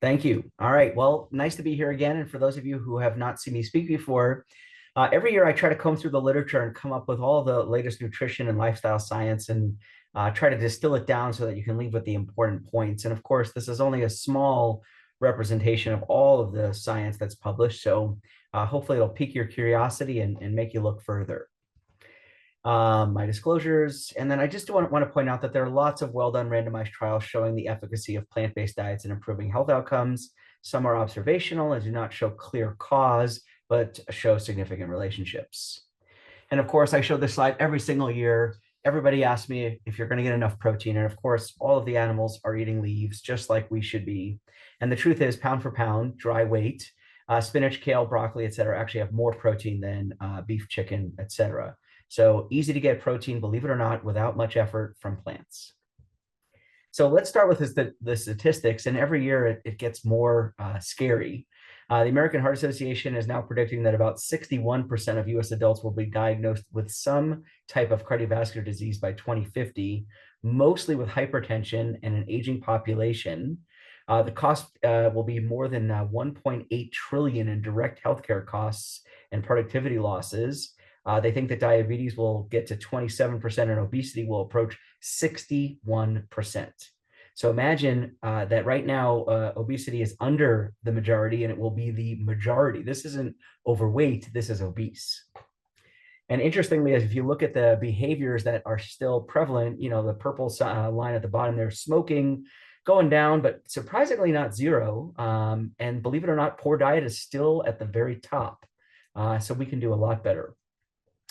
Thank you. All right. Well, nice to be here again. And for those of you who have not seen me speak before, every year I try to comb through the literature and come up with all the latest nutrition and lifestyle science and try to distill it down so that you can leave with the important points. And of course, this is only a small representation of all of the science that's published. So hopefully it'll pique your curiosity and make you look further. My disclosures. And then I just want to point out that there are lots of well-done randomized trials showing the efficacy of plant-based diets in improving health outcomes. Some are observational and do not show clear cause, but show significant relationships. And of course, I show this slide every single year. Everybody asks me if you're going to get enough protein. And of course, all of the animals are eating leaves, just like we should be. And the truth is, pound for pound, dry weight, spinach, kale, broccoli, et cetera, actually have more protein than beef, chicken, et cetera. So easy to get protein, believe it or not, without much effort from plants. So let's start with the statistics. And every year it gets more scary. The American Heart Association is now predicting that about 61% of US adults will be diagnosed with some type of cardiovascular disease by 2050, mostly with hypertension and an aging population. The cost will be more than 1.8 trillion in direct healthcare costs and productivity losses. They think that diabetes will get to 27% and obesity will approach 61%. So imagine that right now, obesity is under the majority and it will be the majority. This isn't overweight, this is obese. And interestingly, if you look at the behaviors that are still prevalent, the purple line at the bottom there, smoking going down, but surprisingly not zero. And believe it or not, poor diet is still at the very top. So we can do a lot better.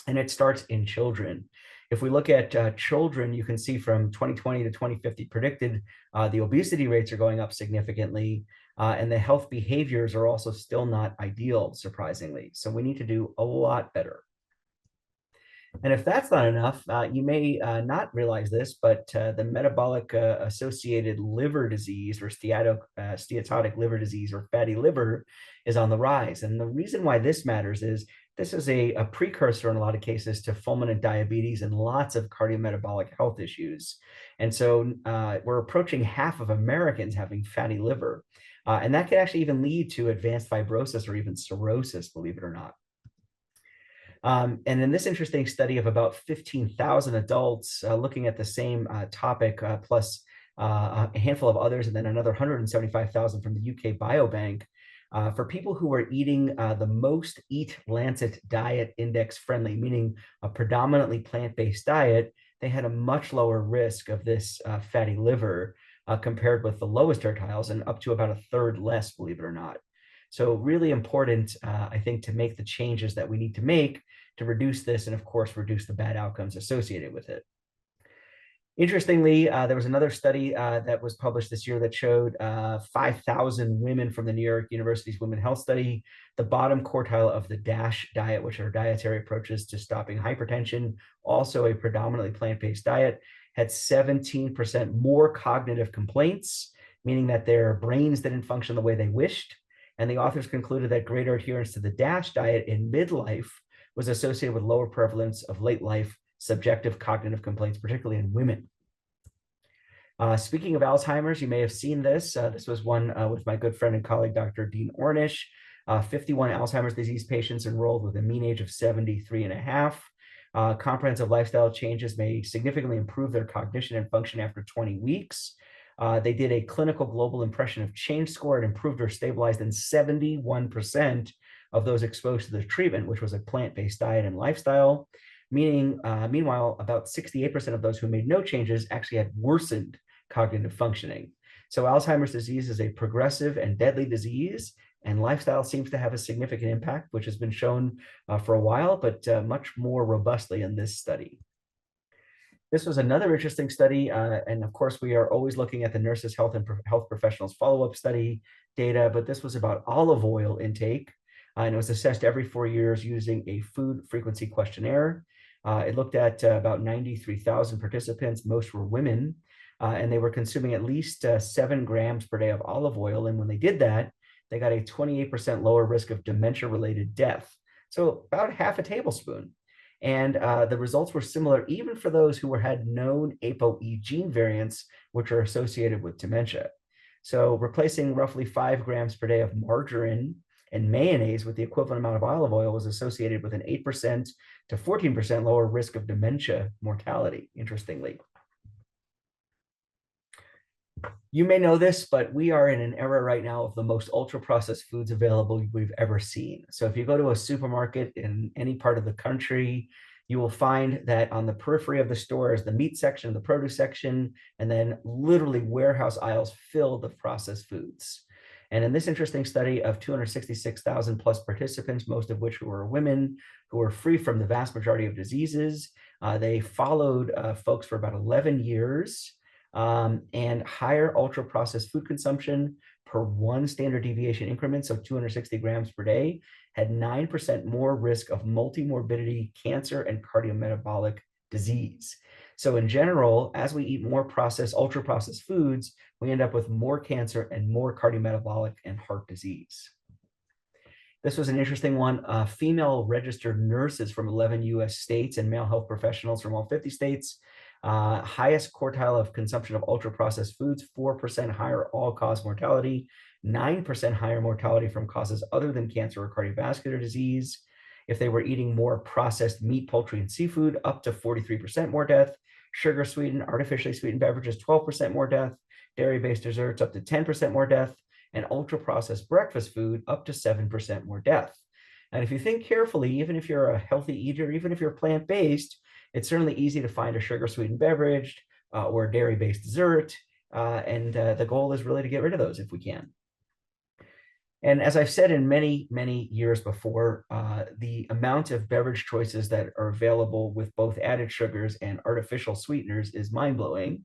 And it starts in children. If we look at children, you can see from 2020 to 2050 predicted, the obesity rates are going up significantly, and the health behaviors are also still not ideal, surprisingly. So we need to do a lot better. And if that's not enough, you may not realize this, but the metabolic associated liver disease or steatotic liver disease or fatty liver is on the rise. And the reason why this matters is this is a precursor in a lot of cases to fulminant diabetes and lots of cardiometabolic health issues. And so we're approaching half of Americans having fatty liver. And that can actually even lead to advanced fibrosis or even cirrhosis, believe it or not. And in this interesting study of about 15,000 adults looking at the same topic, plus a handful of others, and then another 175,000 from the UK Biobank, for people who are eating the most Eat Lancet diet index friendly, meaning a predominantly plant-based diet, they had a much lower risk of this fatty liver compared with the lowest tertiles and up to about a third less, believe it or not. So really important, I think, to make the changes that we need to make to reduce this and, of course, reduce the bad outcomes associated with it. Interestingly, there was another study that was published this year that showed 5,000 women from the New York University's Women Health Study, the bottom quartile of the DASH diet, which are dietary approaches to stopping hypertension, also a predominantly plant-based diet, had 17% more cognitive complaints, meaning that their brains didn't function the way they wished. And the authors concluded that greater adherence to the DASH diet in midlife was associated with lower prevalence of late life subjective cognitive complaints, particularly in women. Speaking of Alzheimer's, you may have seen this. This was one with my good friend and colleague, Dr. Dean Ornish. 51 Alzheimer's disease patients enrolled with a mean age of 73 and a half. Comprehensive lifestyle changes may significantly improve their cognition and function after 20 weeks. They did a clinical global impression of change score and improved or stabilized in 71% of those exposed to the treatment, which was a plant-based diet and lifestyle. Meanwhile, about 68% of those who made no changes actually had worsened cognitive functioning. So Alzheimer's disease is a progressive and deadly disease, and lifestyle seems to have a significant impact, which has been shown for a while, but much more robustly in this study. This was another interesting study, and of course, we are always looking at the nurses' health and health professionals follow-up study data, but this was about olive oil intake, and it was assessed every 4 years using a food frequency questionnaire. It looked at about 93,000 participants. Most were women, and they were consuming at least 7 grams per day of olive oil. And when they did that, they got a 28% lower risk of dementia-related death. So about half a tablespoon. And the results were similar even for those who had known ApoE gene variants, which are associated with dementia. So replacing roughly 5 grams per day of margarine and mayonnaise with the equivalent amount of olive oil was associated with an 8% to 14% lower risk of dementia mortality, interestingly. You may know this, but we are in an era right now of the most ultra-processed foods available we've ever seen. So if you go to a supermarket in any part of the country, you will find that on the periphery of the store is the meat section, the produce section, and then literally warehouse aisles filled with processed foods. And in this interesting study of 266,000 plus participants, most of which were women who were free from the vast majority of diseases, they followed folks for about 11 years. And higher ultra processed food consumption per one standard deviation increment, so 260 grams per day, had 9% more risk of multimorbidity, cancer, and cardiometabolic disease. So in general, as we eat more processed, ultra processed foods, we end up with more cancer and more cardiometabolic and heart disease. This was an interesting one. Female registered nurses from 11 US states and male health professionals from all 50 states. Highest quartile of consumption of ultra processed foods, 4% higher all-cause mortality, 9% higher mortality from causes other than cancer or cardiovascular disease. If they were eating more processed meat, poultry, and seafood, up to 43% more death. Sugar sweetened, artificially sweetened beverages, 12% more death. Dairy-based desserts, up to 10% more death. And ultra-processed breakfast food, up to 7% more death. And if you think carefully, even if you're a healthy eater, even if you're plant-based, it's certainly easy to find a sugar-sweetened beverage or a dairy-based dessert. And the goal is really to get rid of those if we can. And as I've said in many, many years before, the amount of beverage choices that are available with both added sugars and artificial sweeteners is mind-blowing.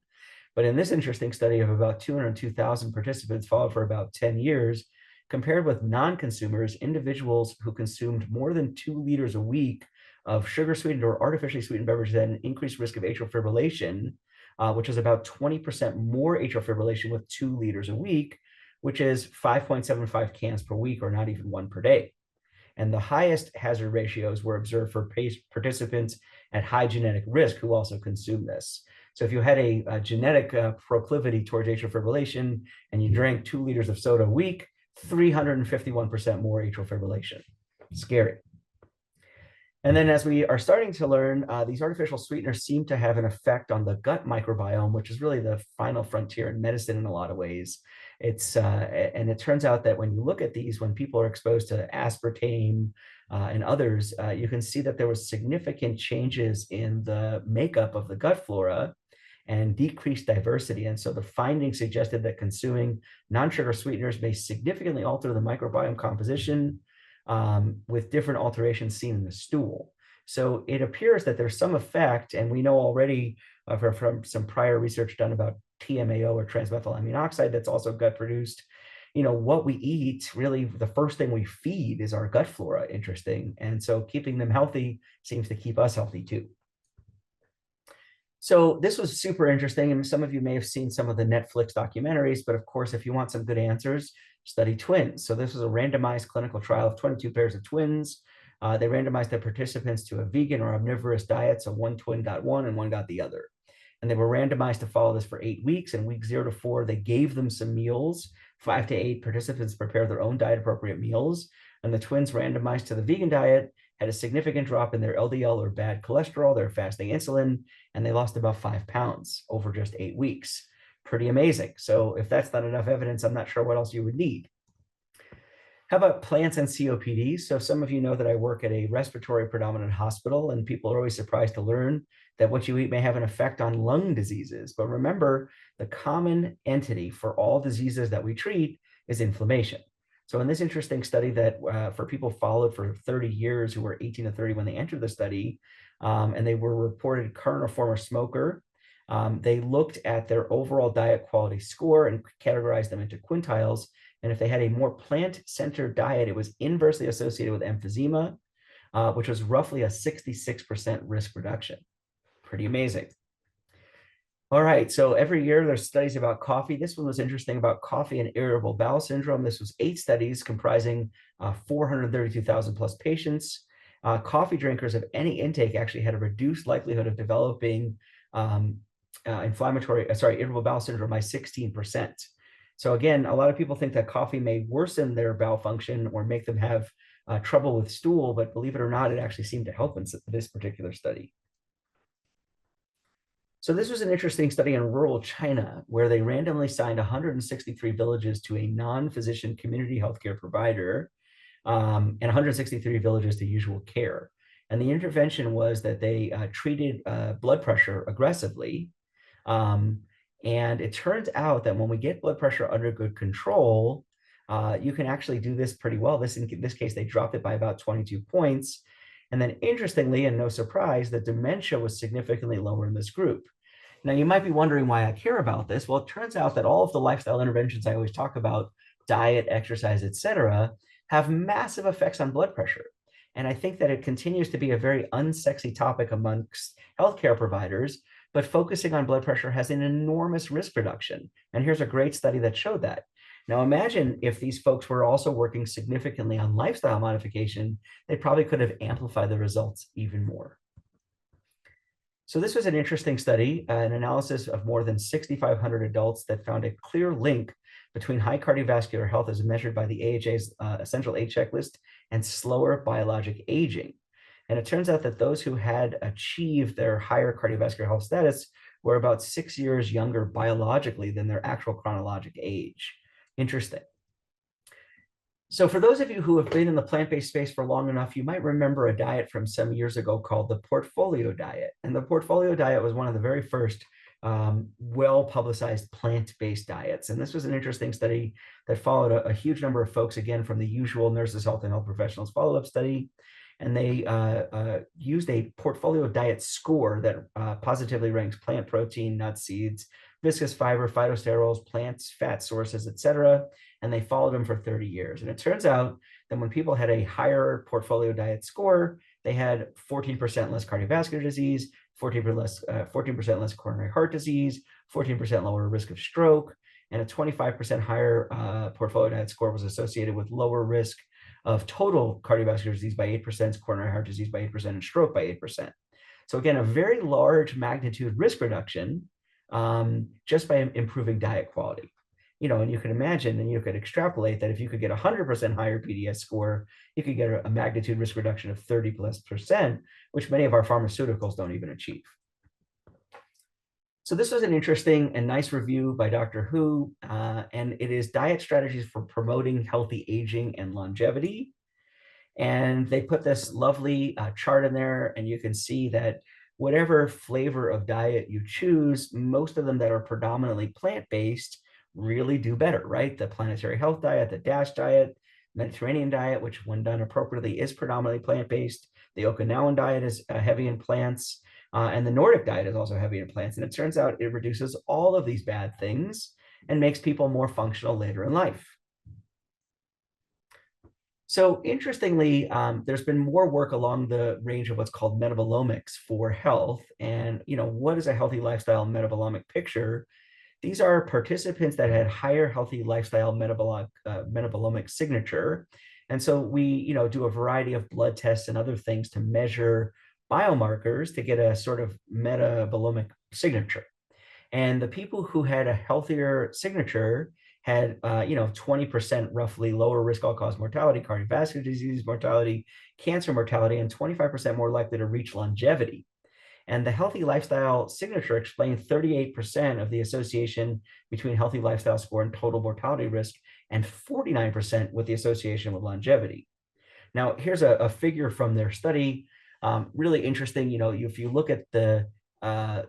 But in this interesting study of about 202,000 participants followed for about 10 years, compared with non-consumers, individuals who consumed more than 2 liters a week of sugar-sweetened or artificially sweetened beverages had an increased risk of atrial fibrillation, which is about 20% more atrial fibrillation with 2 liters a week, which is 5.75 cans per week, or not even one per day. And the highest hazard ratios were observed for participants at high genetic risk who also consume this. So if you had a genetic proclivity towards atrial fibrillation and you drank 2 liters of soda a week, 351% more atrial fibrillation. Scary. And then as we are starting to learn, these artificial sweeteners seem to have an effect on the gut microbiome, which is really the final frontier in medicine in a lot of ways. And it turns out that when you look at these, when people are exposed to aspartame and others, you can see that there was significant changes in the makeup of the gut flora and decreased diversity. And so the findings suggested that consuming non-sugar sweeteners may significantly alter the microbiome composition with different alterations seen in the stool. So it appears that there's some effect, and we know already from some prior research done about TMAO or transmethylamine oxide that's also gut produced. You know, what we eat, really the first thing we feed is our gut flora, interesting. And so keeping them healthy seems to keep us healthy too. So this was super interesting, and some of you may have seen some of the Netflix documentaries, but of course, if you want some good answers, study twins. So this was a randomized clinical trial of 22 pairs of twins. They randomized their participants to a vegan or omnivorous diet, so one twin got one and one got the other. And they were randomized to follow this for 8 weeks, and week 0 to 4, they gave them some meals. 5 to 8 participants prepared their own diet-appropriate meals, and the twins randomized to the vegan diet had a significant drop in their LDL or bad cholesterol, their fasting insulin, and they lost about 5 pounds over just 8 weeks. Pretty amazing. So if that's not enough evidence, I'm not sure what else you would need. How about plants and COPD? So some of you know that I work at a respiratory predominant hospital, and people are always surprised to learn that what you eat may have an effect on lung diseases. But remember, the common entity for all diseases that we treat is inflammation. So in this interesting study that for people followed for 30 years who were 18 to 30 when they entered the study, and they were reported current or former smoker, they looked at their overall diet quality score and categorized them into quintiles. And if they had a more plant-centered diet, it was inversely associated with emphysema, which was roughly a 66% risk reduction. Pretty amazing. All right, so every year there's studies about coffee. This one was interesting about coffee and irritable bowel syndrome. This was 8 studies comprising 432,000 plus patients. Coffee drinkers of any intake actually had a reduced likelihood of developing irritable bowel syndrome by 16%. So again, a lot of people think that coffee may worsen their bowel function or make them have trouble with stool, but believe it or not, it actually seemed to help in this particular study. So this was an interesting study in rural China where they randomly assigned 163 villages to a non-physician community healthcare provider, and 163 villages to usual care. And the intervention was that they treated blood pressure aggressively. Um, and it turns out that when we get blood pressure under good control, you can actually do this pretty well. In this case, they dropped it by about 22 points. And then interestingly, and no surprise, the dementia was significantly lower in this group. Now, you might be wondering why I care about this. Well, it turns out that all of the lifestyle interventions I always talk about, diet, exercise, etc., have massive effects on blood pressure. And I think that it continues to be a very unsexy topic amongst healthcare providers, but focusing on blood pressure has an enormous risk reduction. And here's a great study that showed that. Now, imagine if these folks were also working significantly on lifestyle modification, they probably could have amplified the results even more. So this was an interesting study, an analysis of more than 6,500 adults that found a clear link between high cardiovascular health as measured by the AHA's essential age checklist and slower biologic aging. And it turns out that those who had achieved their higher cardiovascular health status were about 6 years younger biologically than their actual chronologic age. Interesting. So for those of you who have been in the plant-based space for long enough, you might remember a diet from some years ago called the portfolio diet. And the portfolio diet was one of the very first well-publicized plant-based diets. And this was an interesting study that followed a huge number of folks, again, from the usual Nurses, Health, and Health Professionals follow-up study. And they used a portfolio diet score that positively ranks plant protein, nuts, seeds, viscous fiber, phytosterols, plants, fat sources, et cetera. And they followed them for 30 years. And it turns out that when people had a higher portfolio diet score, they had 14% less cardiovascular disease, 14% less coronary heart disease, 14% lower risk of stroke, and a 25% higher portfolio diet score was associated with lower risk of total cardiovascular disease by 8%, coronary heart disease by 8%, and stroke by 8%. So again, a very large magnitude risk reduction just by improving diet quality. And you can imagine and you could extrapolate that if you could get 100% higher PDS score, you could get a magnitude risk reduction of 30+%, which many of our pharmaceuticals don't even achieve. So this was an interesting and nice review by Dr. Hu, and it is diet strategies for promoting healthy aging and longevity. And they put this lovely chart in there, and you can see that whatever flavor of diet you choose, most of them that are predominantly plant-based really do better, right? The planetary health diet, the DASH diet, Mediterranean diet, which when done appropriately is predominantly plant-based. The Okinawan diet is heavy in plants, and the Nordic diet is also heavy in plants. And it turns out it reduces all of these bad things and makes people more functional later in life. So interestingly, there's been more work along the range of what's called metabolomics for health. And what is a healthy lifestyle metabolomic picture? These are participants that had higher healthy lifestyle metabolomic signature. And so we do a variety of blood tests and other things to measure biomarkers to get a sort of metabolomic signature. And the people who had a healthier signature had 20% roughly lower risk all-cause mortality, cardiovascular disease mortality, cancer mortality, and 25% more likely to reach longevity. And the healthy lifestyle signature explained 38% of the association between healthy lifestyle score and total mortality risk, and 49% with the association with longevity. Now, here's a figure from their study. Really interesting. If you look at the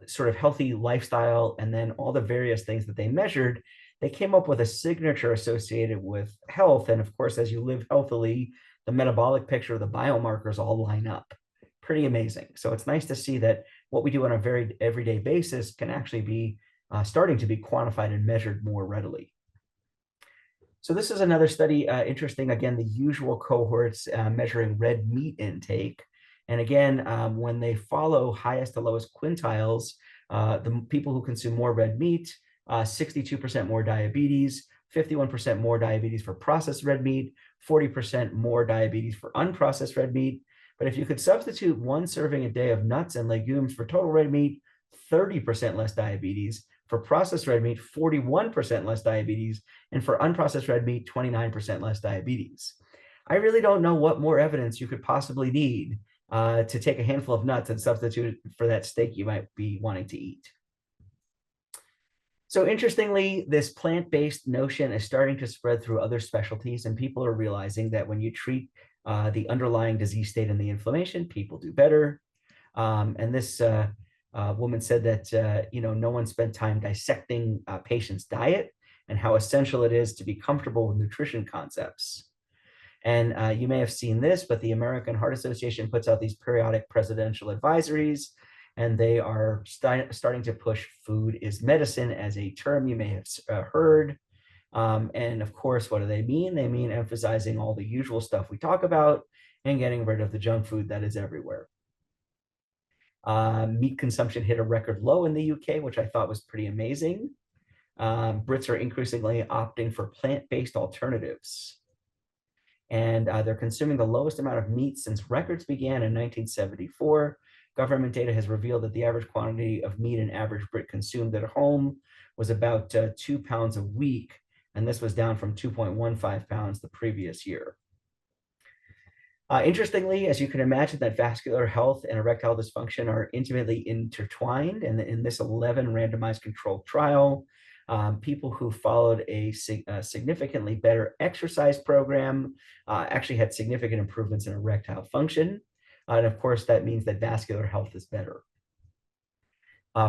sort of healthy lifestyle and then all the various things that they measured, they came up with a signature associated with health. And of course, as you live healthily, the metabolic picture, the biomarkers all line up. Pretty amazing. So it's nice to see that what we do on a very everyday basis can actually be starting to be quantified and measured more readily. So this is another study, interesting, again, the usual cohorts measuring red meat intake. And again, when they follow highest to lowest quintiles, the people who consume more red meat, 62% more diabetes, 51% more diabetes for processed red meat, 40% more diabetes for unprocessed red meat. But if you could substitute 1 serving a day of nuts and legumes for total red meat, 30% less diabetes, For processed red meat, 41% less diabetes, and for unprocessed red meat, 29% less diabetes. I really don't know what more evidence you could possibly need to take a handful of nuts and substitute it for that steak you might be wanting to eat. So interestingly, this plant-based notion is starting to spread through other specialties, and people are realizing that when you treat the underlying disease state and the inflammation, people do better. And this woman said that no one spent time dissecting a patient's diet and how essential it is to be comfortable with nutrition concepts. And you may have seen this, but the American Heart Association puts out these periodic presidential advisories, and they are starting to push food is medicine as a term you may have heard. And of course, what do they mean? They mean emphasizing all the usual stuff we talk about and getting rid of the junk food that is everywhere. Meat consumption hit a record low in the UK, which I thought was pretty amazing. Brits are increasingly opting for plant-based alternatives. And they're consuming the lowest amount of meat since records began in 1974. Government data has revealed that the average quantity of meat an average Brit consumed at home was about 2 pounds a week, and this was down from 2.15 pounds the previous year. Interestingly, as you can imagine, that vascular health and erectile dysfunction are intimately intertwined, and in this 11 randomized controlled trial, people who followed a significantly better exercise program actually had significant improvements in erectile function. And of course, that means that vascular health is better.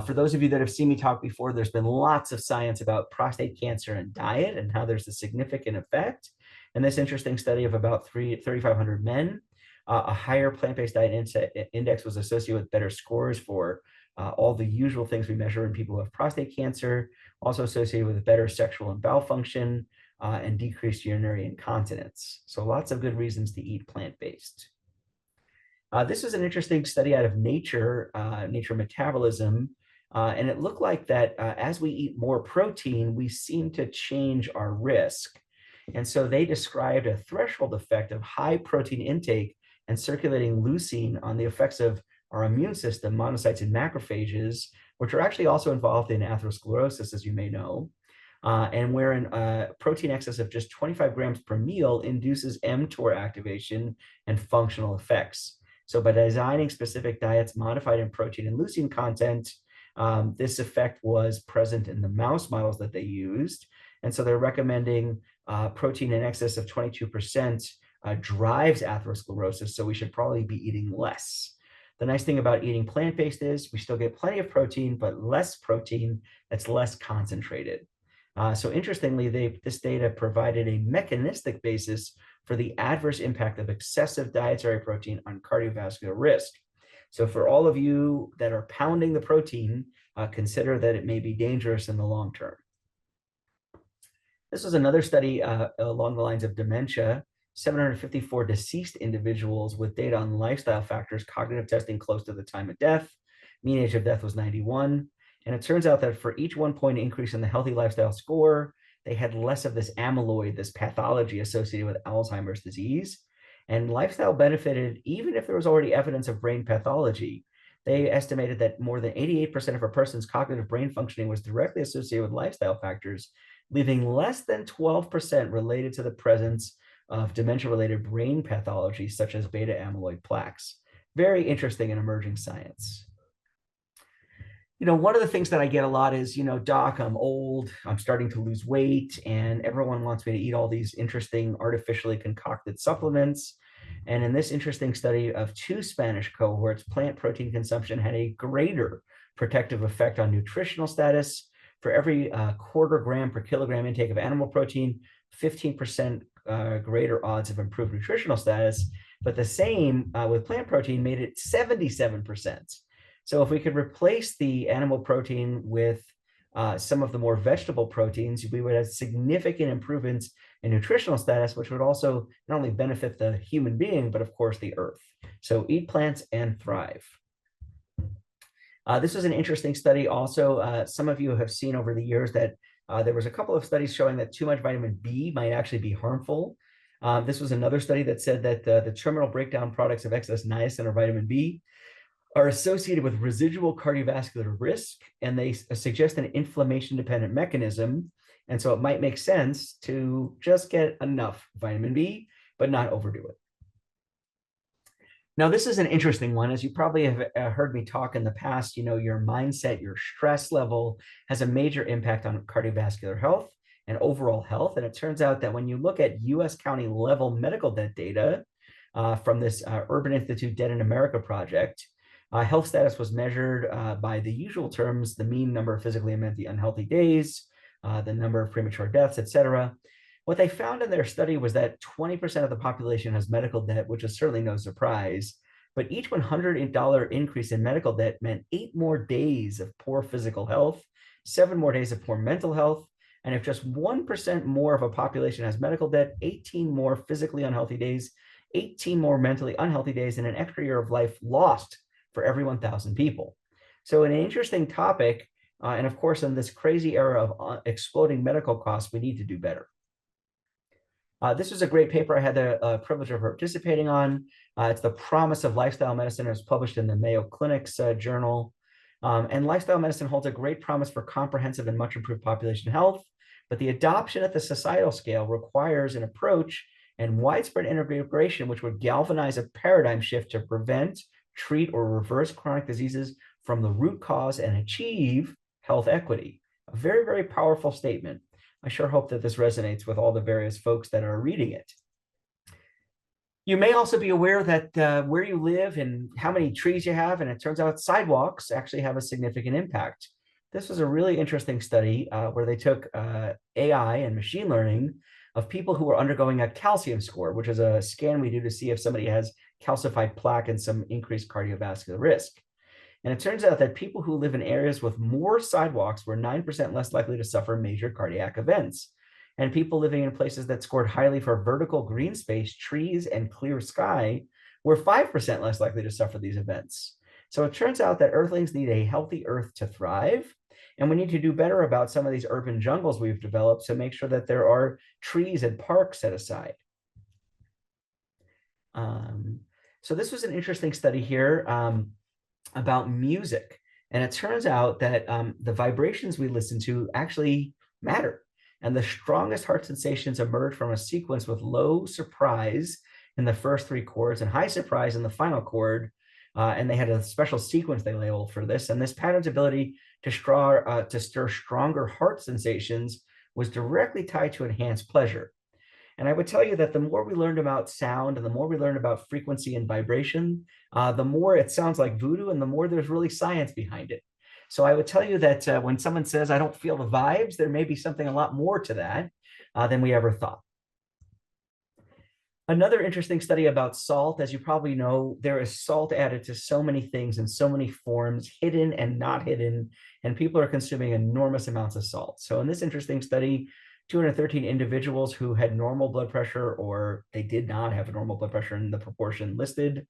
For those of you that have seen me talk before, there's been lots of science about prostate cancer and diet and how there's a significant effect. In this interesting study of about 3,500 men, a higher plant-based diet index was associated with better scores for all the usual things we measure in people who have prostate cancer, also associated with better sexual and bowel function and decreased urinary incontinence. So lots of good reasons to eat plant-based. This was an interesting study out of Nature, Nature Metabolism, and it looked like that as we eat more protein, we seem to change our risk. And so they described a threshold effect of high protein intake and circulating leucine on the effects of our immune system, monocytes and macrophages, which are actually also involved in atherosclerosis, as you may know, and wherein protein excess of just 25 grams per meal induces mTOR activation and functional effects. So by designing specific diets modified in protein and leucine content, this effect was present in the mouse models that they used. And so they're recommending protein in excess of 22% drives atherosclerosis, so we should probably be eating less. The nice thing about eating plant-based is we still get plenty of protein, but less protein that's less concentrated. So interestingly, this data provided a mechanistic basis for the adverse impact of excessive dietary protein on cardiovascular risk. So for all of you that are pounding the protein, consider that it may be dangerous in the long term. This was another study along the lines of dementia, 754 deceased individuals with data on lifestyle factors, cognitive testing close to the time of death. Mean age of death was 91. And it turns out that for each 1 point increase in the healthy lifestyle score, they had less of this amyloid, this pathology associated with Alzheimer's disease. And lifestyle benefited even if there was already evidence of brain pathology. They estimated that more than 88% of a person's cognitive brain functioning was directly associated with lifestyle factors, leaving less than 12% related to the presence of dementia-related brain pathology, such as beta amyloid plaques. Very interesting and emerging science. One of the things that I get a lot is, doc, I'm old, I'm starting to lose weight, and everyone wants me to eat all these interesting artificially concocted supplements. And in this interesting study of 2 Spanish cohorts, plant protein consumption had a greater protective effect on nutritional status. For every 1/4 gram per kilogram intake of animal protein, 15% greater odds of improved nutritional status, but the same with plant protein made it 77%. So if we could replace the animal protein with some of the more vegetable proteins, we would have significant improvements in nutritional status, which would also not only benefit the human being, but of course the earth. So eat plants and thrive. This was an interesting study also. Some of you have seen over the years that there was a couple of studies showing that too much vitamin B might actually be harmful. This was another study that said that the terminal breakdown products of excess niacin or vitamin B are associated with residual cardiovascular risk, and they suggest an inflammation-dependent mechanism. And so it might make sense to just get enough vitamin B, but not overdo it. Now, this is an interesting one. As you probably have heard me talk in the past, your mindset, your stress level has a major impact on cardiovascular health and overall health. And it turns out that when you look at US county level medical debt data from this Urban Institute Debt in America project, health status was measured by the usual terms: the mean number of physically and mentally unhealthy days, the number of premature deaths, et cetera. What they found in their study was that 20% of the population has medical debt, which is certainly no surprise. But each $100 increase in medical debt meant 8 more days of poor physical health, 7 more days of poor mental health. And if just 1% more of a population has medical debt, 18 more physically unhealthy days, 18 more mentally unhealthy days, and an extra year of life lost for every 1,000 people. So an interesting topic. And of course, in this crazy era of exploding medical costs, we need to do better. This was a great paper I had the privilege of participating on. It's The Promise of Lifestyle Medicine. It was published in the Mayo Clinic's journal. And lifestyle medicine holds a great promise for comprehensive and much improved population health, but the adoption at the societal scale requires an approach and widespread integration which would galvanize a paradigm shift to prevent, treat, or reverse chronic diseases from the root cause and achieve health equity. A very, very powerful statement. I sure hope that this resonates with all the various folks that are reading it. You may also be aware that where you live and how many trees you have, and it turns out sidewalks actually have a significant impact. This was a really interesting study where they took AI and machine learning of people who were undergoing a calcium score, which is a scan we do to see if somebody has calcified plaque and some increased cardiovascular risk. And it turns out that people who live in areas with more sidewalks were 9% less likely to suffer major cardiac events. And people living in places that scored highly for vertical green space, trees, and clear sky were 5% less likely to suffer these events. So it turns out that Earthlings need a healthy earth to thrive. And we need to do better about some of these urban jungles we've developed to make sure that there are trees and parks set aside. So this was an interesting study here about music. And it turns out that the vibrations we listen to actually matter. And the strongest heart sensations emerge from a sequence with low surprise in the first 3 chords and high surprise in the final chord. And they had a special sequence they labeled for this. And this pattern's ability to stir stronger heart sensations was directly tied to enhanced pleasure. And I would tell you that the more we learned about sound and the more we learned about frequency and vibration, the more it sounds like voodoo and the more there's really science behind it. So I would tell you that when someone says, I don't feel the vibes, there may be something a lot more to that than we ever thought. Another interesting study about salt, as you probably know, there is salt added to so many things in so many forms, hidden and not hidden, and people are consuming enormous amounts of salt. So in this interesting study, 213 individuals who had normal blood pressure or they did not have a normal blood pressure in the proportion listed.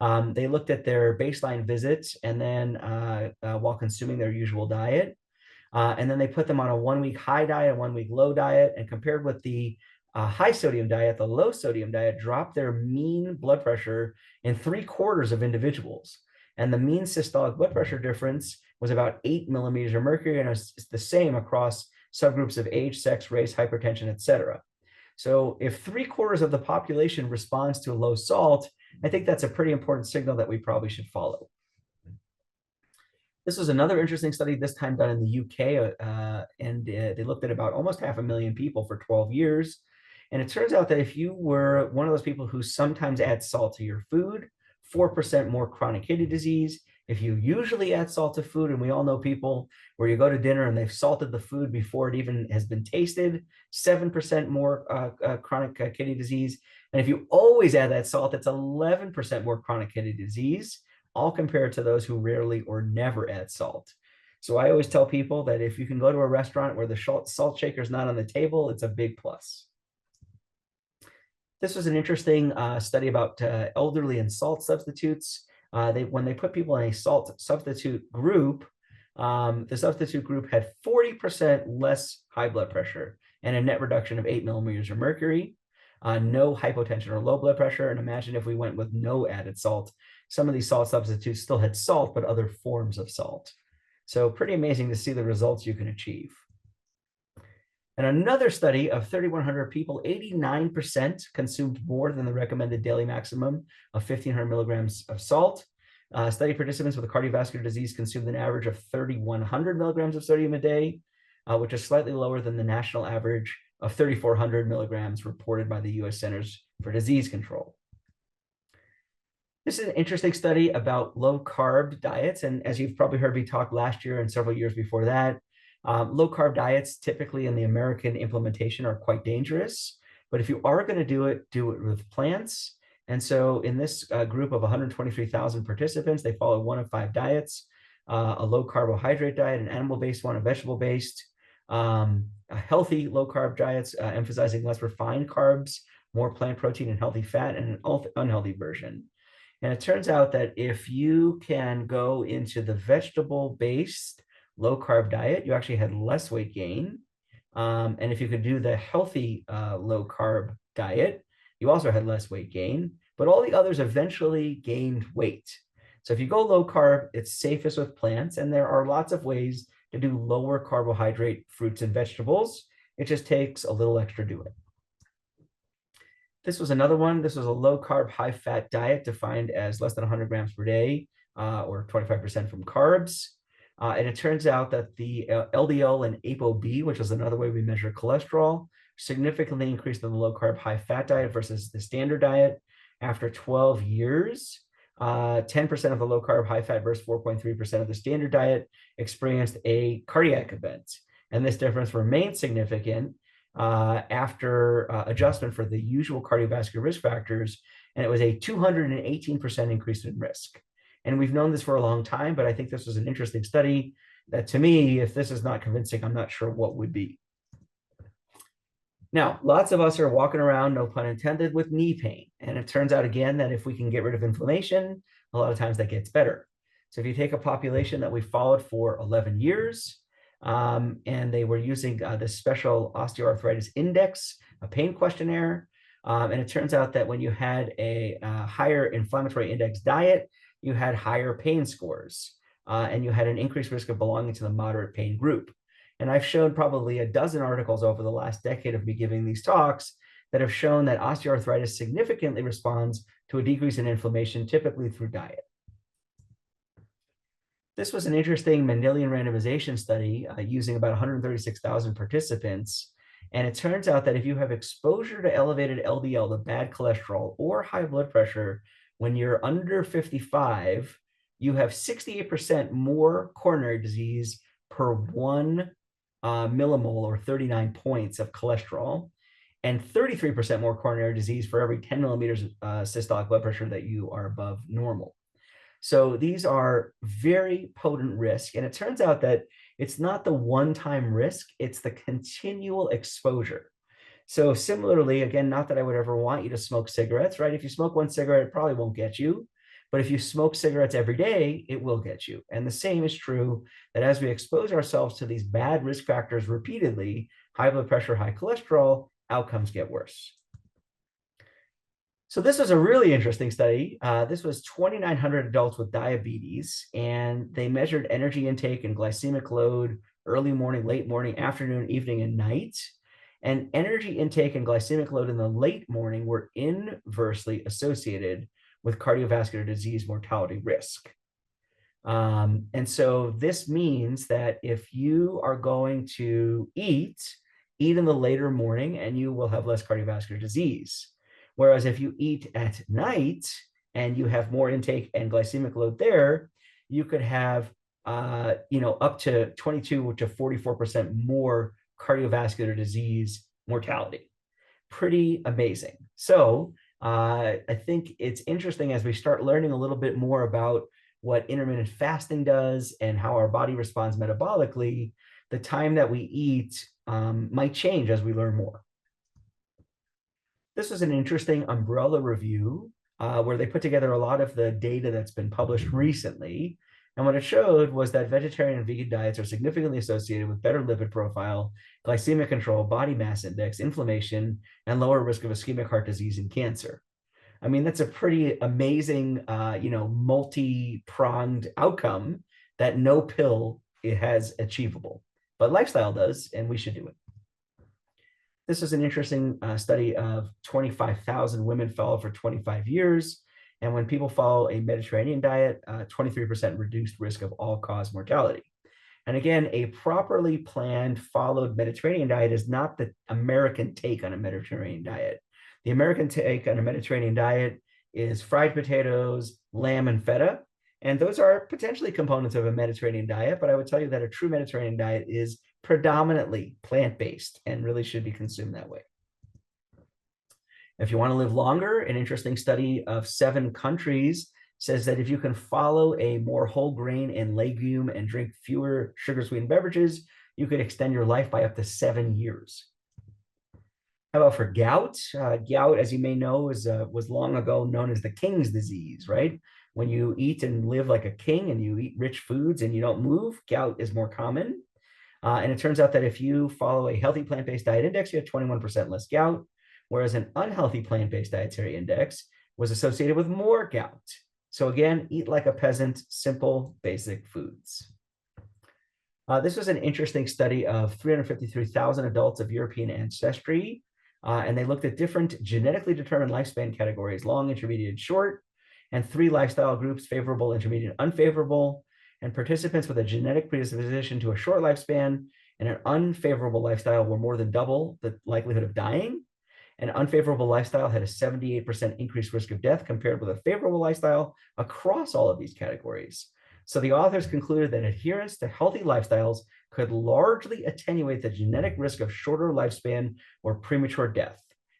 They looked at their baseline visits and then while consuming their usual diet. And then they put them on a 1-week high diet, a 1-week low diet, and compared with the high sodium diet, the low sodium diet dropped their mean blood pressure in 3/4 of individuals. And the mean systolic blood pressure difference was about 8 millimeters of mercury, and it's the same across subgroups of age, sex, race, hypertension, et cetera. So if 3/4 of the population responds to low salt, I think that's a pretty important signal that we probably should follow. This was another interesting study, this time done in the UK, and they looked at about almost 500,000 people for 12 years. And it turns out that if you were one of those people who sometimes add salt to your food, 4% more chronic kidney disease. If you usually add salt to food, and we all know people where you go to dinner and they've salted the food before it even has been tasted, 7% more chronic kidney disease. And if you always add that salt, it's 11% more chronic kidney disease, all compared to those who rarely or never add salt. So I always tell people that if you can go to a restaurant where the salt shaker is not on the table, it's a big plus. This was an interesting study about elderly and salt substitutes. When they put people in a salt substitute group, the substitute group had 40% less high blood pressure and a net reduction of 8 millimeters of mercury, no hypotension or low blood pressure. And imagine if we went with no added salt, some of these salt substitutes still had salt, but other forms of salt. So pretty amazing to see the results you can achieve. And another study of 3,100 people, 89% consumed more than the recommended daily maximum of 1,500 milligrams of salt. Study participants with a cardiovascular disease consumed an average of 3,100 milligrams of sodium a day, which is slightly lower than the national average of 3,400 milligrams reported by the US Centers for Disease Control. This is an interesting study about low carb diets. And as you've probably heard me talk last year and several years before that, low carb diets typically in the American implementation are quite dangerous. But if you are going to do it with plants. And so in this group of 123,000 participants, they follow one of 5 diets, a low carbohydrate diet, an animal-based one, a vegetable-based, a healthy low carb diets, emphasizing less refined carbs, more plant protein and healthy fat, and an unhealthy version. And it turns out that if you can go into the vegetable-based low carb diet, you actually had less weight gain. And if you could do the healthy low carb diet, you also had less weight gain, but all the others eventually gained weight. So if you go low carb, it's safest with plants, and there are lots of ways to do lower carbohydrate fruits and vegetables. It just takes a little extra doing. This was another one. This was a low carb, high fat diet defined as less than 100 grams per day, or 25% from carbs. And it turns out that the LDL and ApoB, which is another way we measure cholesterol, significantly increased in the low carb, high fat diet versus the standard diet. After 12 years, 10% of the low carb, high fat versus 4.3% of the standard diet experienced a cardiac event. And this difference remained significant after adjustment for the usual cardiovascular risk factors, and it was a 218% increase in risk. And we've known this for a long time, but I think this was an interesting study that, to me, if this is not convincing, I'm not sure what would be. Now, lots of us are walking around, no pun intended, with knee pain. And it turns out, again, that if we can get rid of inflammation, a lot of times that gets better. So if you take a population that we followed for 11 years, and they were using this special osteoarthritis index, a pain questionnaire, and it turns out that when you had a higher inflammatory index diet, you had higher pain scores, and you had an increased risk of belonging to the moderate pain group. And I've shown probably a dozen articles over the last decade of me giving these talks that have shown that osteoarthritis significantly responds to a decrease in inflammation, typically through diet. This was an interesting Mendelian randomization study using about 136,000 participants. And it turns out that if you have exposure to elevated LDL, the bad cholesterol, or high blood pressure, when you're under 55, you have 68% more coronary disease per 1 millimole, or 39 points of cholesterol, and 33% more coronary disease for every 10 millimeters systolic blood pressure that you are above normal. So these are very potent risk. And it turns out that it's not the one-time risk, it's the continual exposure. So similarly, again, not that I would ever want you to smoke cigarettes, right? If you smoke 1 cigarette, it probably won't get you. But if you smoke cigarettes every day, it will get you. And the same is true that as we expose ourselves to these bad risk factors repeatedly, high blood pressure, high cholesterol, outcomes get worse. So this was a really interesting study. This was 2,900 adults with diabetes, and they measured energy intake and glycemic load early morning, late morning, afternoon, evening, and night. And energy intake and glycemic load in the late morning were inversely associated with cardiovascular disease mortality risk. And so this means that if you are going to eat in the later morning, and you will have less cardiovascular disease. Whereas if you eat at night and you have more intake and glycemic load there, you could have up to 22 to 44% more cardiovascular disease mortality. Pretty amazing. So I think it's interesting as we start learning a little bit more about what intermittent fasting does and how our body responds metabolically, the time that we eat might change as we learn more. This was an interesting umbrella review where they put together a lot of the data that's been published recently. And what it showed was that vegetarian and vegan diets are significantly associated with better lipid profile, glycemic control, body mass index, inflammation, and lower risk of ischemic heart disease and cancer. I mean, that's a pretty amazing, multi-pronged outcome that no pill it has achievable, but lifestyle does, and we should do it. This is an interesting study of 25,000 women followed for 25 years. And when people follow a Mediterranean diet, 23% reduced risk of all-cause mortality. And again, a properly planned, followed Mediterranean diet is not the American take on a Mediterranean diet. The American take on a Mediterranean diet is fried potatoes, lamb, and feta. And those are potentially components of a Mediterranean diet, but I would tell you that a true Mediterranean diet is predominantly plant-based and really should be consumed that way. If you want to live longer, an interesting study of 7 countries says that if you can follow a more whole grain and legume and drink fewer sugar-sweetened beverages, you could extend your life by up to 7 years. How about for gout? Gout, as you may know, was long ago known as the king's disease, right? When you eat and live like a king and you eat rich foods and you don't move, gout is more common. And it turns out that if you follow a healthy plant-based diet index, you have 21% less gout, whereas an unhealthy plant-based dietary index was associated with more gout. So again, eat like a peasant, simple, basic foods. This was an interesting study of 353,000 adults of European ancestry, and they looked at different genetically determined lifespan categories, long, intermediate, and short, and 3 lifestyle groups, favorable, intermediate, unfavorable, and participants with a genetic predisposition to a short lifespan and an unfavorable lifestyle were more than double the likelihood of dying. An unfavorable lifestyle had a 78% increased risk of death compared with a favorable lifestyle across all of these categories. So the authors concluded that adherence to healthy lifestyles could largely attenuate the genetic risk of shorter lifespan or premature death.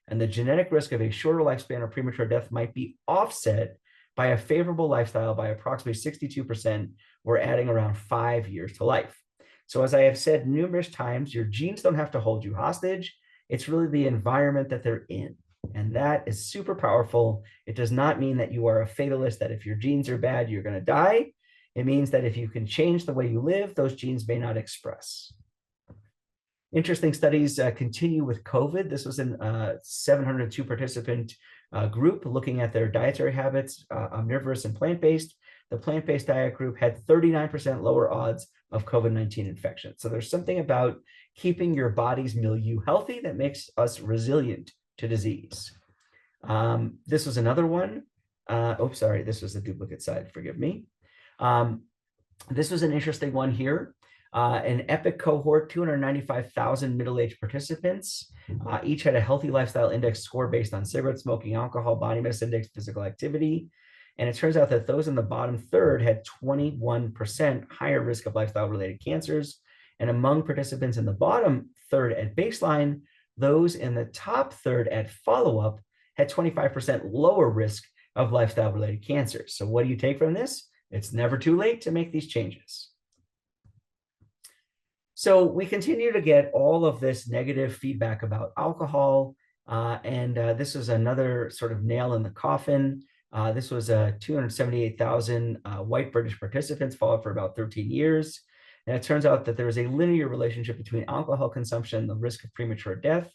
And the genetic risk of a shorter lifespan or premature death might be offset by a favorable lifestyle by approximately 62%, or adding around 5 years to life. So as I have said numerous times, your genes don't have to hold you hostage. It's really the environment that they're in. And that is super powerful. It does not mean that you are a fatalist, that if your genes are bad, you're going to die. It means that if you can change the way you live, those genes may not express. Interesting studies continue with COVID. This was in a 702 participant group looking at their dietary habits, omnivorous and plant-based. The plant-based diet group had 39% lower odds of COVID-19 infection. So there's something about keeping your body's milieu healthy that makes us resilient to disease. This was another one. Sorry, this was the duplicate side, forgive me. This was an interesting one here. An EPIC cohort, 295,000 middle-aged participants. Each had a healthy lifestyle index score based on cigarette smoking, alcohol, body mass index, physical activity. And it turns out that those in the bottom third had 21% higher risk of lifestyle-related cancers. And among participants in the bottom third at baseline, those in the top third at follow-up had 25% lower risk of lifestyle-related cancers. So what do you take from this? It's never too late to make these changes. So we continue to get all of this negative feedback about alcohol, and this is another sort of nail in the coffin. This was 278,000 white British participants followed for about 13 years. And it turns out that there is a linear relationship between alcohol consumption and the risk of premature death.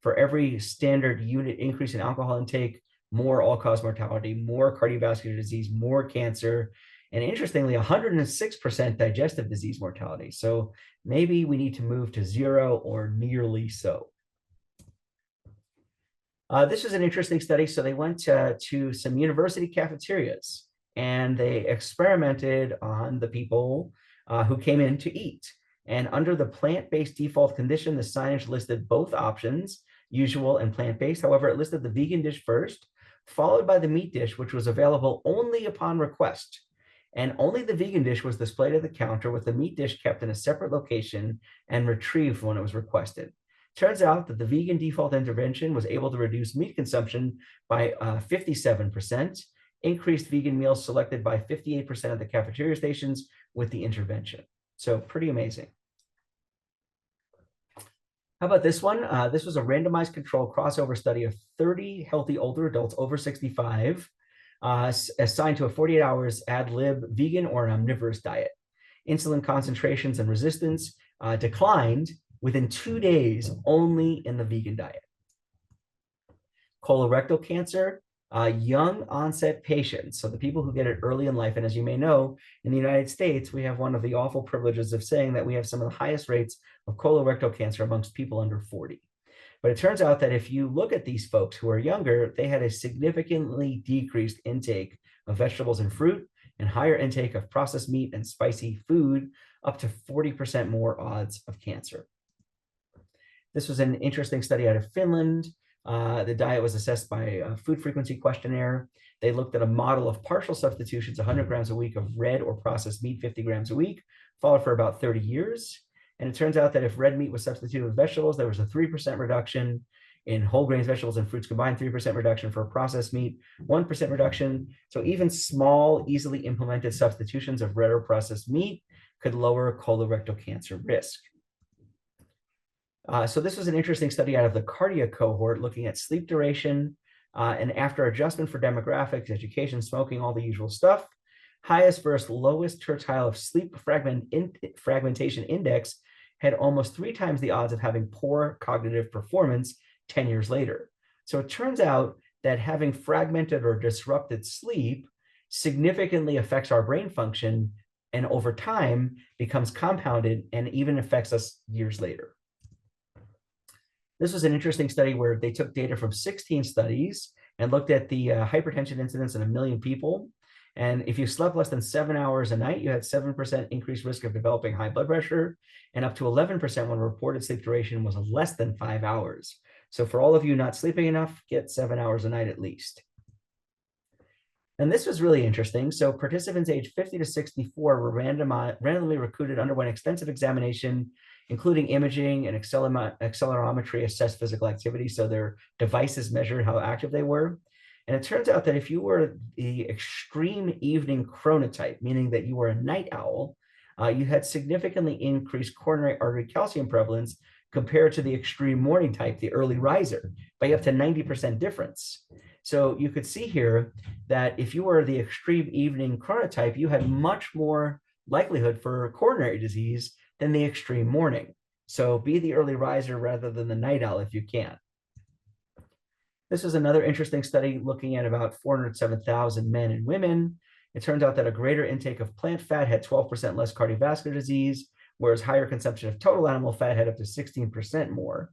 For every standard unit increase in alcohol intake, more all-cause mortality, more cardiovascular disease, more cancer, and interestingly, 106% digestive disease mortality. So maybe we need to move to 0 or nearly so. This is an interesting study. So they went to some university cafeterias and they experimented on the people who came in to eat. And under the plant-based default condition, the signage listed both options, usual and plant-based. However, it listed the vegan dish first, followed by the meat dish, which was available only upon request. And only the vegan dish was displayed at the counter, with the meat dish kept in a separate location and retrieved when it was requested. Turns out that the vegan default intervention was able to reduce meat consumption by 57%, increased vegan meals selected by 58% of the cafeteria stations with the intervention. So pretty amazing. How about this one? This was a randomized control crossover study of 30 healthy older adults over 65 assigned to a 48 hours ad lib vegan or an omnivorous diet. Insulin concentrations and resistance declined within 2 days only in the vegan diet. Colorectal cancer, young onset patients, so the people who get it early in life. And as you may know, in the United States, we have one of the awful privileges of saying that we have some of the highest rates of colorectal cancer amongst people under 40. But it turns out that if you look at these folks who are younger, they had a significantly decreased intake of vegetables and fruit and higher intake of processed meat and spicy food, up to 40% more odds of cancer. This was an interesting study out of Finland. The diet was assessed by a food frequency questionnaire. They looked at a model of partial substitutions, 100 grams a week of red or processed meat, 50 grams a week, followed for about 30 years. And it turns out that if red meat was substituted with vegetables, there was a 3% reduction in whole grains, vegetables, and fruits combined, 3% reduction for processed meat, 1% reduction. So even small, easily implemented substitutions of red or processed meat could lower colorectal cancer risk. So this was an interesting study out of the cardiac cohort looking at sleep duration, and after adjustment for demographics, education, smoking, all the usual stuff, highest versus lowest tertile of sleep fragmentation index had almost 3 times the odds of having poor cognitive performance 10 years later. So it turns out that having fragmented or disrupted sleep significantly affects our brain function, and over time becomes compounded and even affects us years later. This was an interesting study where they took data from 16 studies and looked at the hypertension incidence in 1 million people. And if you slept less than 7 hours a night, you had 7% increased risk of developing high blood pressure, and up to 11% when reported sleep duration was less than 5 hours. So for all of you not sleeping enough, get 7 hours a night at least. And this was really interesting. So participants aged 50 to 64 were randomly recruited, underwent extensive examination, including imaging and accelerometry assessed physical activity. So their devices measured how active they were. And it turns out that if you were the extreme evening chronotype, meaning that you were a night owl, you had significantly increased coronary artery calcium prevalence compared to the extreme morning type, the early riser, by up to 90% difference. So you could see here that if you were the extreme evening chronotype, you had much more likelihood for coronary disease than the extreme morning. So be the early riser rather than the night owl if you can. This is another interesting study looking at about 407,000 men and women. It turns out that a greater intake of plant fat had 12% less cardiovascular disease, whereas higher consumption of total animal fat had up to 16% more.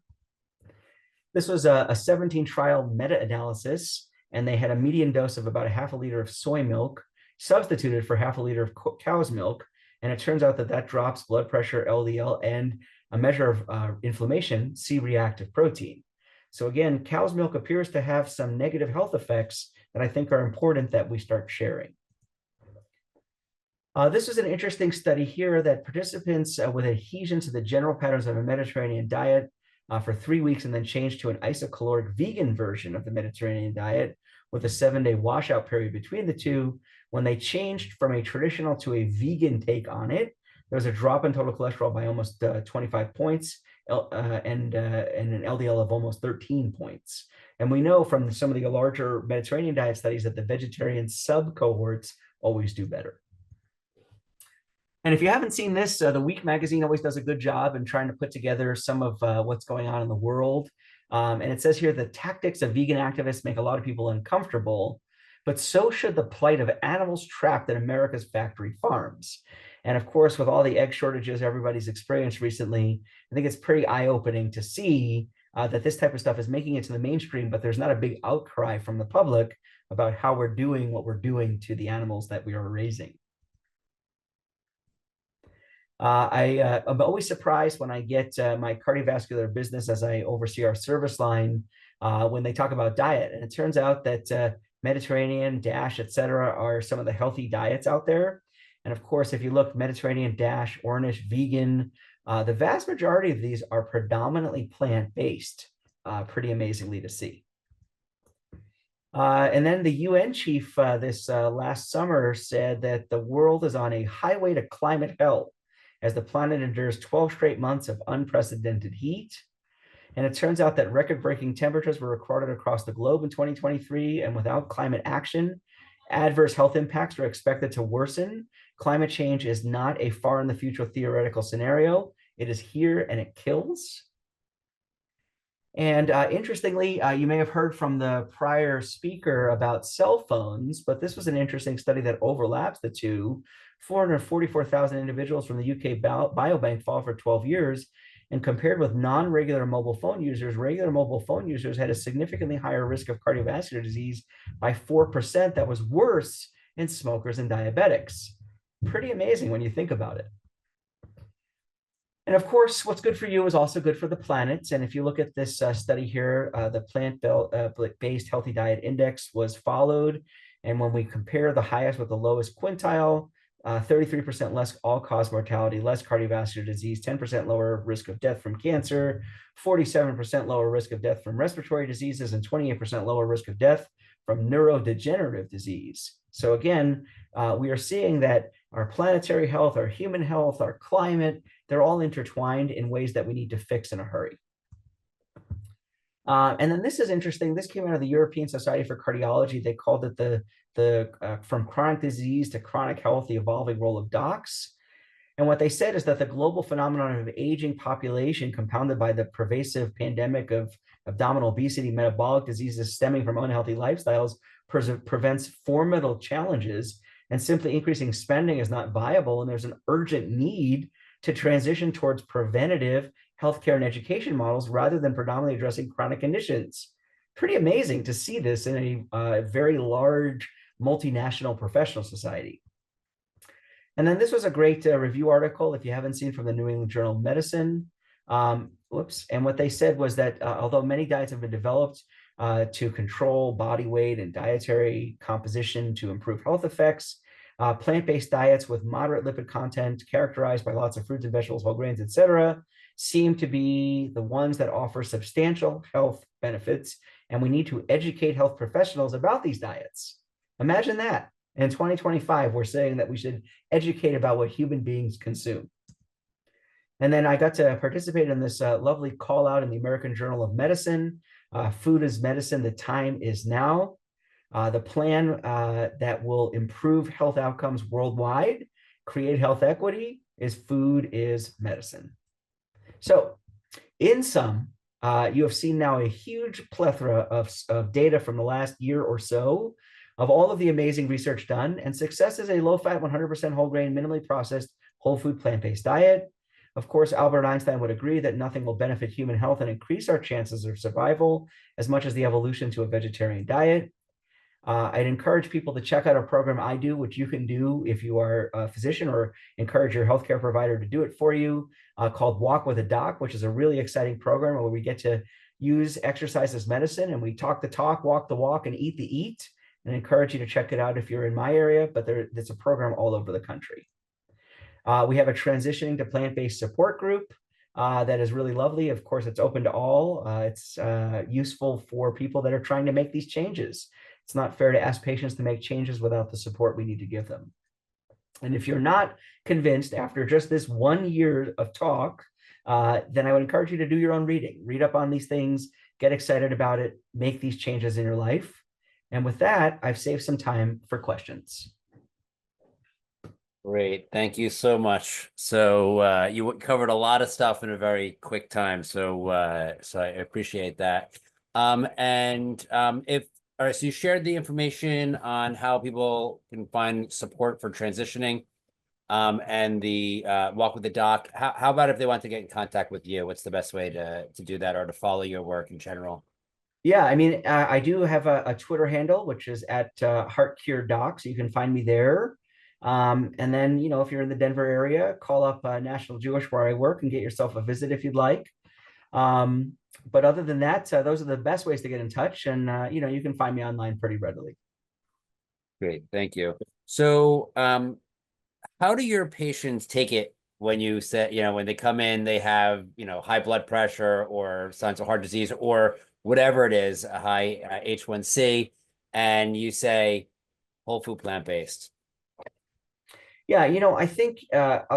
This was a 17-trial meta-analysis, and they had a median dose of about 1/2 liter of soy milk substituted for 1/2 liter of cow's milk. And it turns out that that drops blood pressure, LDL, and a measure of inflammation, C-reactive protein. So again, cow's milk appears to have some negative health effects that I think are important that we start sharing. This is an interesting study here that participants with adhesion to the general patterns of a Mediterranean diet for 3 weeks and then changed to an isocaloric vegan version of the Mediterranean diet with a 7-day washout period between the two. When they changed from a traditional to a vegan take on it, there was a drop in total cholesterol by almost 25 points and an LDL of almost 13 points. And we know from some of the larger Mediterranean diet studies that the vegetarian sub-cohorts always do better. And if you haven't seen this, The Week magazine always does a good job in trying to put together some of what's going on in the world. And it says here, the tactics of vegan activists make a lot of people uncomfortable, but so should the plight of animals trapped in America's factory farms. And of course, with all the egg shortages everybody's experienced recently, I think it's pretty eye-opening to see that this type of stuff is making it to the mainstream, but there's not a big outcry from the public about how we're doing what we're doing to the animals that we are raising. I'm always surprised when I get my cardiovascular business as I oversee our service line when they talk about diet. And it turns out that Mediterranean, DASH, et cetera, are some of the healthy diets out there. And of course, if you look Mediterranean, DASH, Ornish, vegan, the vast majority of these are predominantly plant-based, pretty amazingly to see. And then the UN chief this last summer said that the world is on a highway to climate hell as the planet endures 12 straight months of unprecedented heat. And it turns out that record-breaking temperatures were recorded across the globe in 2023, and without climate action, adverse health impacts are expected to worsen. Climate change is not a far in the future theoretical scenario. It is here and it kills. And interestingly, you may have heard from the prior speaker about cell phones, but this was an interesting study that overlaps the two. 444,000 individuals from the UK Biobank followed for 12 years, and compared with non-regular mobile phone users, regular mobile phone users had a significantly higher risk of cardiovascular disease by 4%. That was worse in smokers and diabetics. Pretty amazing when you think about it. And of course, what's good for you is also good for the planet. And if you look at this study here, the plant-based healthy diet index was followed. And when we compare the highest with the lowest quintile, 33% less all-cause mortality, less cardiovascular disease, 10% lower risk of death from cancer, 47% lower risk of death from respiratory diseases, and 28% lower risk of death from neurodegenerative disease. So again, we are seeing that our planetary health, our human health, our climate, they're all intertwined in ways that we need to fix in a hurry. And then this is interesting. This came out of the European Society for Cardiology. They called it the from chronic disease to chronic health, the evolving role of docs. And what they said is that the global phenomenon of aging population, compounded by the pervasive pandemic of abdominal obesity, metabolic diseases stemming from unhealthy lifestyles, prevents formidable challenges, and simply increasing spending is not viable. And there's an urgent need to transition towards preventative healthcare and education models rather than predominantly addressing chronic conditions. Pretty amazing to see this in a very large multinational professional society. And then this was a great review article, if you haven't seen, from the New England Journal of Medicine. And what they said was that although many diets have been developed to control body weight and dietary composition to improve health effects, plant-based diets with moderate lipid content characterized by lots of fruits and vegetables, whole grains, etc., seem to be the ones that offer substantial health benefits. And we need to educate health professionals about these diets. Imagine that. In 2025, we're saying that we should educate about what human beings consume. And then I got to participate in this lovely call out in the American Journal of Medicine. Food is medicine, the time is now. The plan that will improve health outcomes worldwide, create health equity, is food is medicine. So in sum, you have seen now a huge plethora of data from the last year or so of all of the amazing research done, and success is a low-fat, 100% whole grain, minimally processed, whole food, plant-based diet. Of course, Albert Einstein would agree that nothing will benefit human health and increase our chances of survival as much as the evolution to a vegetarian diet. I'd encourage people to check out a program I do, which you can do if you are a physician, or encourage your healthcare provider to do it for you, called Walk with a Doc, which is a really exciting program where we get to use exercise as medicine, and we talk the talk, walk the walk, and eat the eat. And I encourage you to check it out if you're in my area, but it's a program all over the country. We have a transitioning to plant-based support group that is really lovely. Of course, it's open to all. It's useful for people that are trying to make these changes. It's not fair to ask patients to make changes without the support we need to give them. And if you're not convinced after just this 1 year of talk, then I would encourage you to do your own reading. Read up on these things, get excited about it, make these changes in your life. And with that, I've saved some time for questions. Great. Thank you so much. So you covered a lot of stuff in a very quick time. So I appreciate that. All right, so you shared the information on how people can find support for transitioning and the Walk with the Doc. How about if they want to get in contact with you? What's the best way to do that, or to follow your work in general? Yeah, I mean, I do have a Twitter handle, which is at HeartCureDoc, so you can find me there. And then, if you're in the Denver area, call up National Jewish where I work and get yourself a visit if you'd like. But other than that, those are the best ways to get in touch. And, you can find me online pretty readily. Great, thank you. So how do your patients take it when you say, when they come in, they have, high blood pressure or signs of heart disease or whatever it is, a high H1C, and you say whole food plant-based? Yeah, I think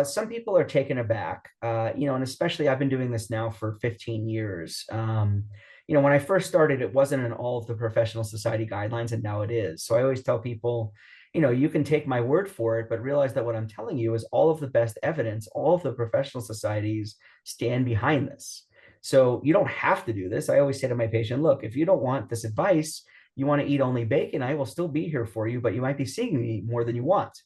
some people are taken aback, and especially I've been doing this now for 15 years. When I first started, it wasn't in all of the professional society guidelines, and now it is. So I always tell people, you can take my word for it, but realize that what I'm telling you is all of the best evidence. All of the professional societies stand behind this. So you don't have to do this. I always say to my patient, look, if you don't want this advice, you want to eat only bacon, I will still be here for you, but you might be seeing me more than you want.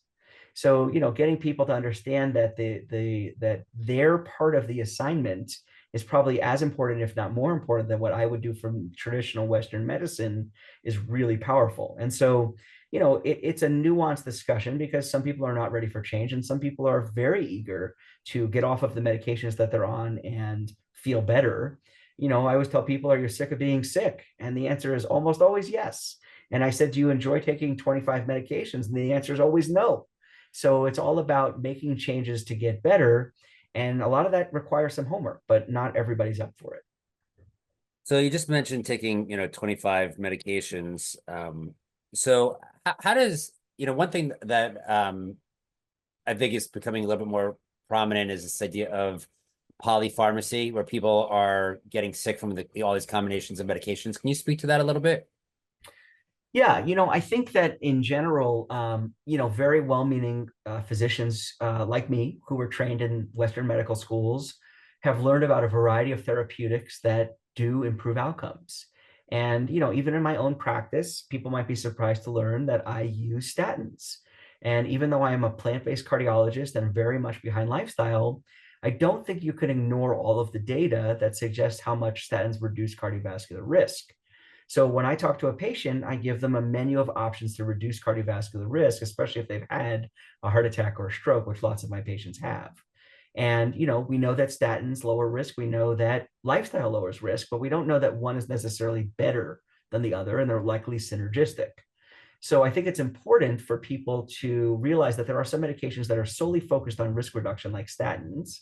So, getting people to understand that that their part of the assignment is probably as important, if not more important, than what I would do from traditional Western medicine is really powerful. And so, it's a nuanced discussion because some people are not ready for change and some people are very eager to get off of the medications that they're on and feel better. I always tell people, are you sick of being sick? And the answer is almost always yes. And I said, do you enjoy taking 25 medications? And the answer is always no. So it's all about making changes to get better. And a lot of that requires some homework, but not everybody's up for it. So you just mentioned taking, 25 medications. So how does, one thing that I think is becoming a little bit more prominent is this idea of polypharmacy, where people are getting sick from all these combinations of medications. Can you speak to that a little bit? Yeah, I think that in general, very well-meaning physicians like me who were trained in Western medical schools have learned about a variety of therapeutics that do improve outcomes. And, even in my own practice, people might be surprised to learn that I use statins. And even though I am a plant-based cardiologist and very much behind lifestyle, I don't think you can ignore all of the data that suggests how much statins reduce cardiovascular risk. So when I talk to a patient, I give them a menu of options to reduce cardiovascular risk, especially if they've had a heart attack or a stroke, which lots of my patients have. And, we know that statins lower risk. We know that lifestyle lowers risk, but we don't know that one is necessarily better than the other, and they're likely synergistic. So I think it's important for people to realize that there are some medications that are solely focused on risk reduction, like statins,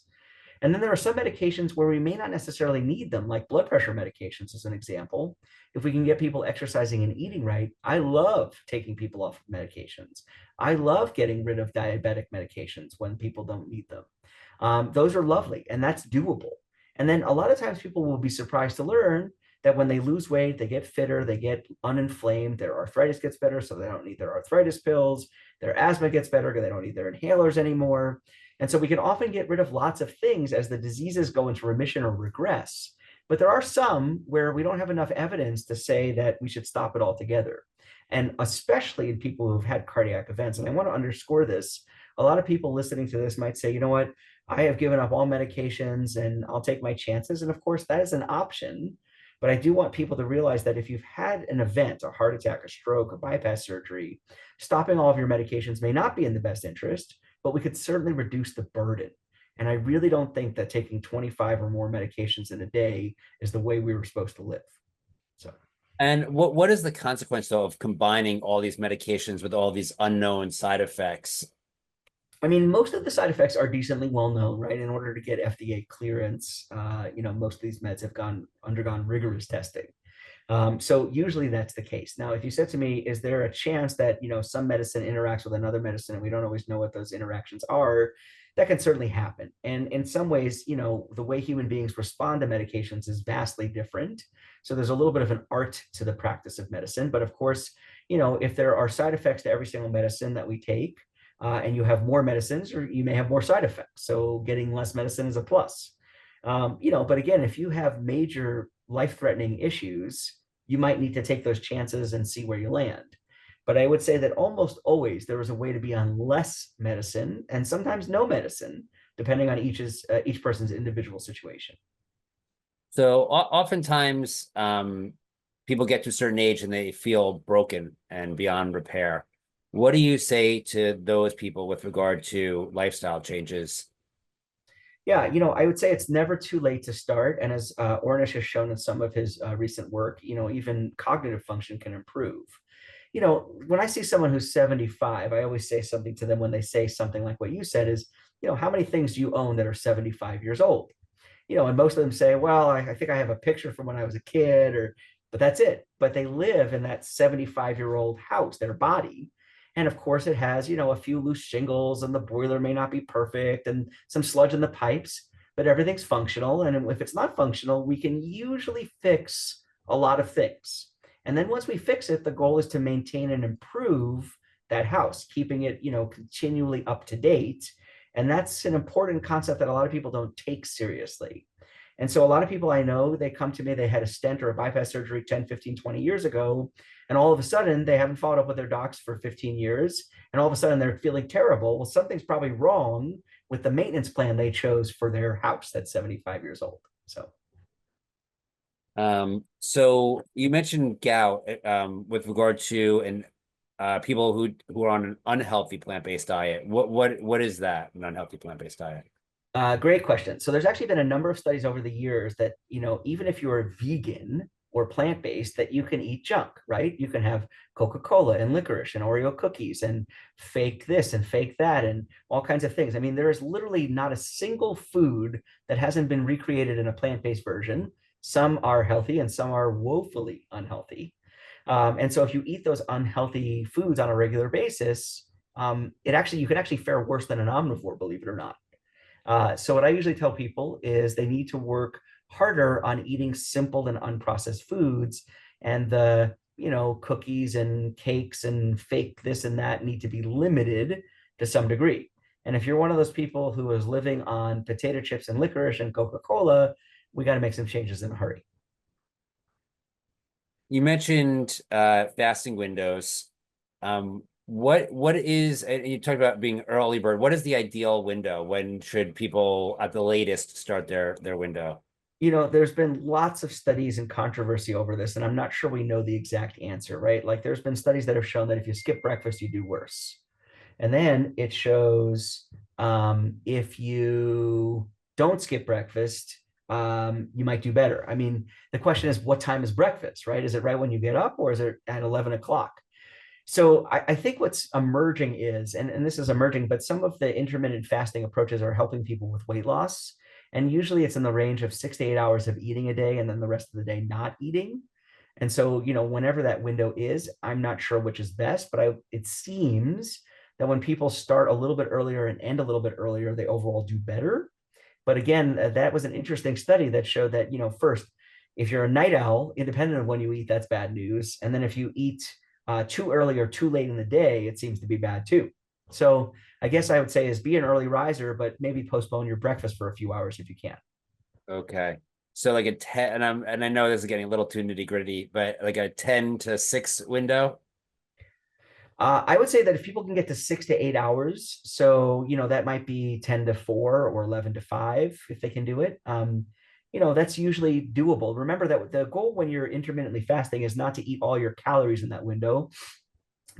and then there are some medications where we may not necessarily need them, like blood pressure medications, as an example. If we can get people exercising and eating right, I love taking people off medications. I love getting rid of diabetic medications when people don't need them. Those are lovely, and that's doable. And then a lot of times people will be surprised to learn that when they lose weight, they get fitter, they get uninflamed, their arthritis gets better, so they don't need their arthritis pills, their asthma gets better because they don't need their inhalers anymore. And so we can often get rid of lots of things as the diseases go into remission or regress. But there are some where we don't have enough evidence to say that we should stop it altogether. And especially in people who've had cardiac events. And I want to underscore this. A lot of people listening to this might say, you know what? I have given up all medications and I'll take my chances. And of course, that is an option. But I do want people to realize that if you've had an event, a heart attack, a stroke, a bypass surgery, stopping all of your medications may not be in the best interest, but we could certainly reduce the burden. And I really don't think that taking 25 or more medications in a day is the way we were supposed to live. So, And what is the consequence, though, of combining all these medications with all these unknown side effects? I mean, most of the side effects are decently well known, right? In order to get FDA clearance, most of these meds have undergone rigorous testing. So usually that's the case. Now, if you said to me, is there a chance that, some medicine interacts with another medicine and we don't always know what those interactions are? That can certainly happen. And in some ways, the way human beings respond to medications is vastly different. So there's a little bit of an art to the practice of medicine. But of course, if there are side effects to every single medicine that we take, and you have more medicines, or you may have more side effects. So getting less medicine is a plus. But again, if you have major life-threatening issues, you might need to take those chances and see where you land. But I would say that almost always there is a way to be on less medicine and sometimes no medicine, depending on each person's individual situation. So oftentimes, people get to a certain age and they feel broken and beyond repair. What do you say to those people with regard to lifestyle changes? Yeah, I would say it's never too late to start. And as Ornish has shown in some of his recent work, even cognitive function can improve. When I see someone who's 75, I always say something to them when they say something like what you said is, how many things do you own that are 75 years old? And most of them say, well, I think I have a picture from when I was a kid, but that's it. But they live in that 75-year-old house, their body. And of course, it has, a few loose shingles and the boiler may not be perfect and some sludge in the pipes, but everything's functional. And if it's not functional, we can usually fix a lot of things. And then once we fix it, the goal is to maintain and improve that house, keeping it, continually up to date. And that's an important concept that a lot of people don't take seriously. And so a lot of people I know, they come to me, they had a stent or a bypass surgery 10, 15, 20 years ago. And all of a sudden they haven't followed up with their docs for 15 years. And all of a sudden they're feeling terrible. Well, something's probably wrong with the maintenance plan they chose for their house that's 75 years old. So So you mentioned gout, with regard to people who are on an unhealthy plant-based diet. What is that, an unhealthy plant-based diet? great question. So there's actually been a number of studies over the years that, even if you're vegan or plant-based, that you can eat junk, right? You can have Coca-Cola and licorice and Oreo cookies and fake this and fake that and all kinds of things. I mean, there is literally not a single food that hasn't been recreated in a plant-based version. Some are healthy and some are woefully unhealthy. And so if you eat those unhealthy foods on a regular basis, you can actually fare worse than an omnivore, believe it or not. So what I usually tell people is they need to work harder on eating simple and unprocessed foods, and the cookies and cakes and fake this and that need to be limited to some degree. And if you're one of those people who is living on potato chips and licorice and Coca-Cola, we got to make some changes in a hurry. You mentioned fasting windows. What is, and you talked about being early bird. What is the ideal window? When should people at the latest start their window? There's been lots of studies and controversy over this, and I'm not sure we know the exact answer, right? Like there's been studies that have shown that if you skip breakfast, you do worse. And then it shows if you don't skip breakfast, you might do better. I mean, the question is, what time is breakfast, right? Is it right when you get up or is it at 11 o'clock? So I think what's emerging is, and this is emerging, but some of the intermittent fasting approaches are helping people with weight loss. And usually it's in the range of 6 to 8 hours of eating a day and then the rest of the day not eating. And so, whenever that window is, I'm not sure which is best, but it seems that when people start a little bit earlier and end a little bit earlier, they overall do better. But again, that was an interesting study that showed that, first, if you're a night owl, independent of when you eat, that's bad news. And then if you eat too early or too late in the day, it seems to be bad too. So I guess I would say is be an early riser, but maybe postpone your breakfast for a few hours if you can. Okay. So like a 10, and I know this is getting a little too nitty-gritty, but like a 10 to 6 window. I would say that if people can get to 6 to 8 hours, so that might be 10 to 4 or 11 to 5 if they can do it. That's usually doable. Remember that the goal when you're intermittently fasting is not to eat all your calories in that window,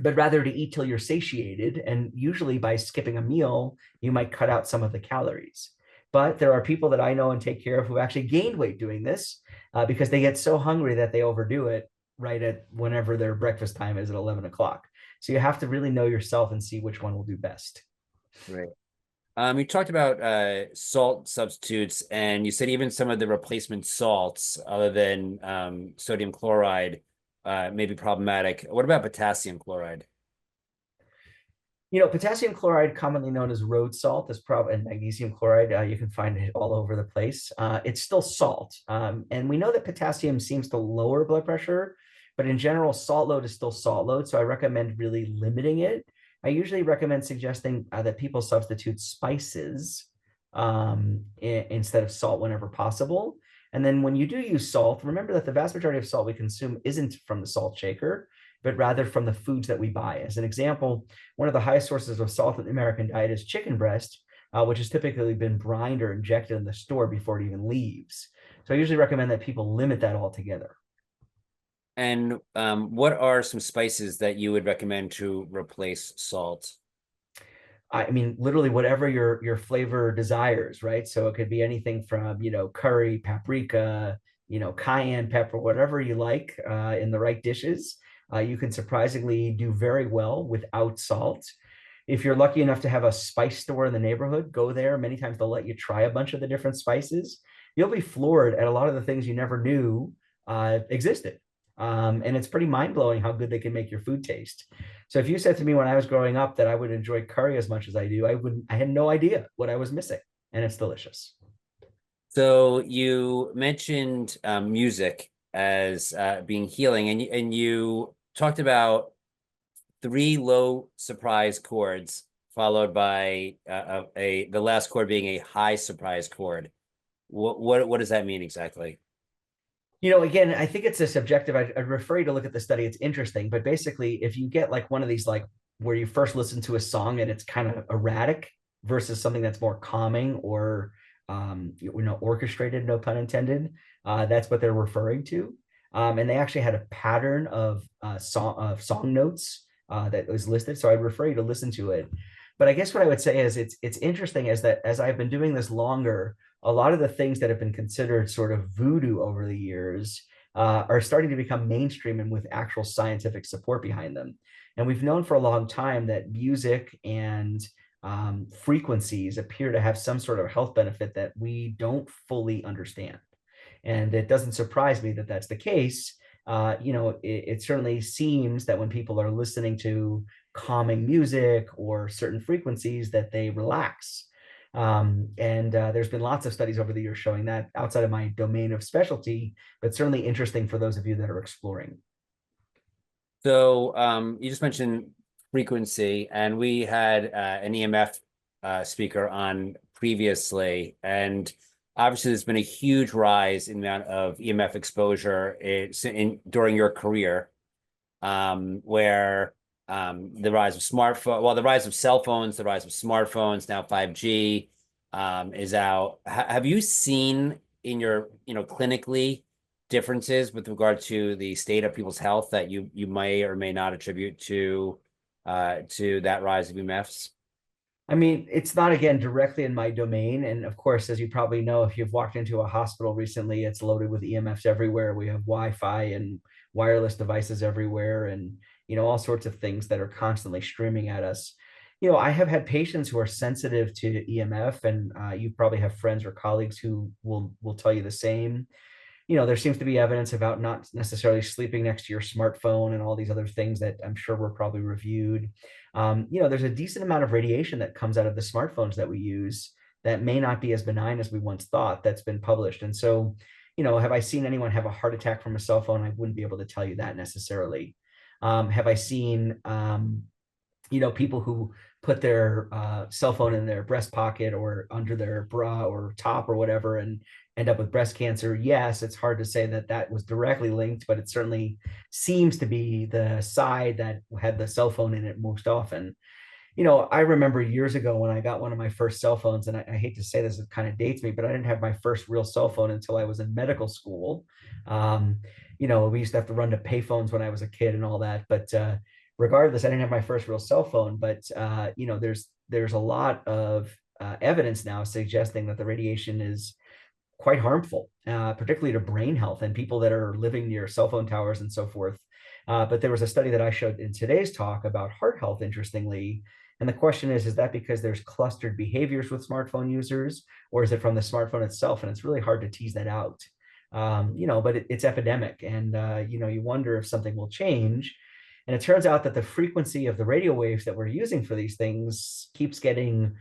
but rather to eat till you're satiated. And usually by skipping a meal, you might cut out some of the calories. But there are people that I know and take care of who actually gained weight doing this because they get so hungry that they overdo it right at whenever their breakfast time is at 11 o'clock. So you have to really know yourself and see which one will do best. Right. You talked about salt substitutes, and you said even some of the replacement salts, other than sodium chloride, may be problematic. What about potassium chloride? Potassium chloride, commonly known as road salt, and magnesium chloride. You can find it all over the place. It's still salt, and we know that potassium seems to lower blood pressure, but in general, salt load is still salt load. So I recommend really limiting it. I usually recommend suggesting that people substitute spices instead of salt whenever possible. And then when you do use salt, remember that the vast majority of salt we consume isn't from the salt shaker, but rather from the foods that we buy. As an example, one of the highest sources of salt in the American diet is chicken breast, which has typically been brined or injected in the store before it even leaves. So I usually recommend that people limit that altogether. And what are some spices that you would recommend to replace salt? I mean, literally whatever your flavor desires, right? So it could be anything from curry, paprika, cayenne pepper, whatever you like in the right dishes. You can surprisingly do very well without salt. If you're lucky enough to have a spice store in the neighborhood, go there. Many times they'll let you try a bunch of the different spices. You'll be floored at a lot of the things you never knew existed. And it's pretty mind blowing how good they can make your food taste. So if you said to me when I was growing up that I would enjoy curry as much as I do, I had no idea what I was missing, and it's delicious. So you mentioned music as being healing, and you talked about 3 low surprise chords followed by the last chord being a high surprise chord. What does that mean exactly? Again, I think it's a subjective. I'd refer you to look at the study. It's interesting, but basically, if you get like one of these, like where you first listen to a song and it's kind of erratic versus something that's more calming or orchestrated, no pun intended, that's what they're referring to. And they actually had a pattern of song notes that was listed. So I'd refer you to listen to it. But I guess what I would say is it's interesting is that as I've been doing this longer, a lot of the things that have been considered sort of voodoo over the years are starting to become mainstream and with actual scientific support behind them. And we've known for a long time that music and frequencies appear to have some sort of health benefit that we don't fully understand. And it doesn't surprise me that that's the case. It certainly seems that when people are listening to calming music or certain frequencies, that they relax. And there's been lots of studies over the years showing that outside of my domain of specialty, but certainly interesting for those of you that are exploring. So you just mentioned frequency, and we had an EMF speaker on previously, and obviously there's been a huge rise in the amount of EMF exposure during your career, where the rise of the rise of cell phones, the rise of smartphones, now 5G is out. Have you seen in your, clinically differences with regard to the state of people's health that you may or may not attribute to that rise of EMFs? I mean, it's not again directly in my domain. And of course, as you probably know, if you've walked into a hospital recently, it's loaded with EMFs everywhere. We have Wi-Fi and wireless devices everywhere, and all sorts of things that are constantly streaming at us. I have had patients who are sensitive to EMF, and you probably have friends or colleagues who will tell you the same. There seems to be evidence about not necessarily sleeping next to your smartphone and all these other things that I'm sure were probably reviewed. There's a decent amount of radiation that comes out of the smartphones that we use that may not be as benign as we once thought that's been published. And so, have I seen anyone have a heart attack from a cell phone? I wouldn't be able to tell you that necessarily. Have I seen people who put their cell phone in their breast pocket or under their bra or top or whatever and end up with breast cancer? Yes, it's hard to say that that was directly linked, but it certainly seems to be the side that had the cell phone in it most often. I remember years ago when I got one of my first cell phones, and I hate to say this, it kind of dates me, but I didn't have my first real cell phone until I was in medical school. Um, we used to have to run to payphones when I was a kid and all that. But regardless, I didn't have my first real cell phone. But there's a lot of evidence now suggesting that the radiation is quite harmful, particularly to brain health and people that are living near cell phone towers and so forth. But there was a study that I showed in today's talk about heart health, interestingly. And the question is that because there's clustered behaviors with smartphone users, or is it from the smartphone itself? And it's really hard to tease that out. But it's epidemic. And, you wonder if something will change. And it turns out that the frequency of the radio waves that we're using for these things keeps getting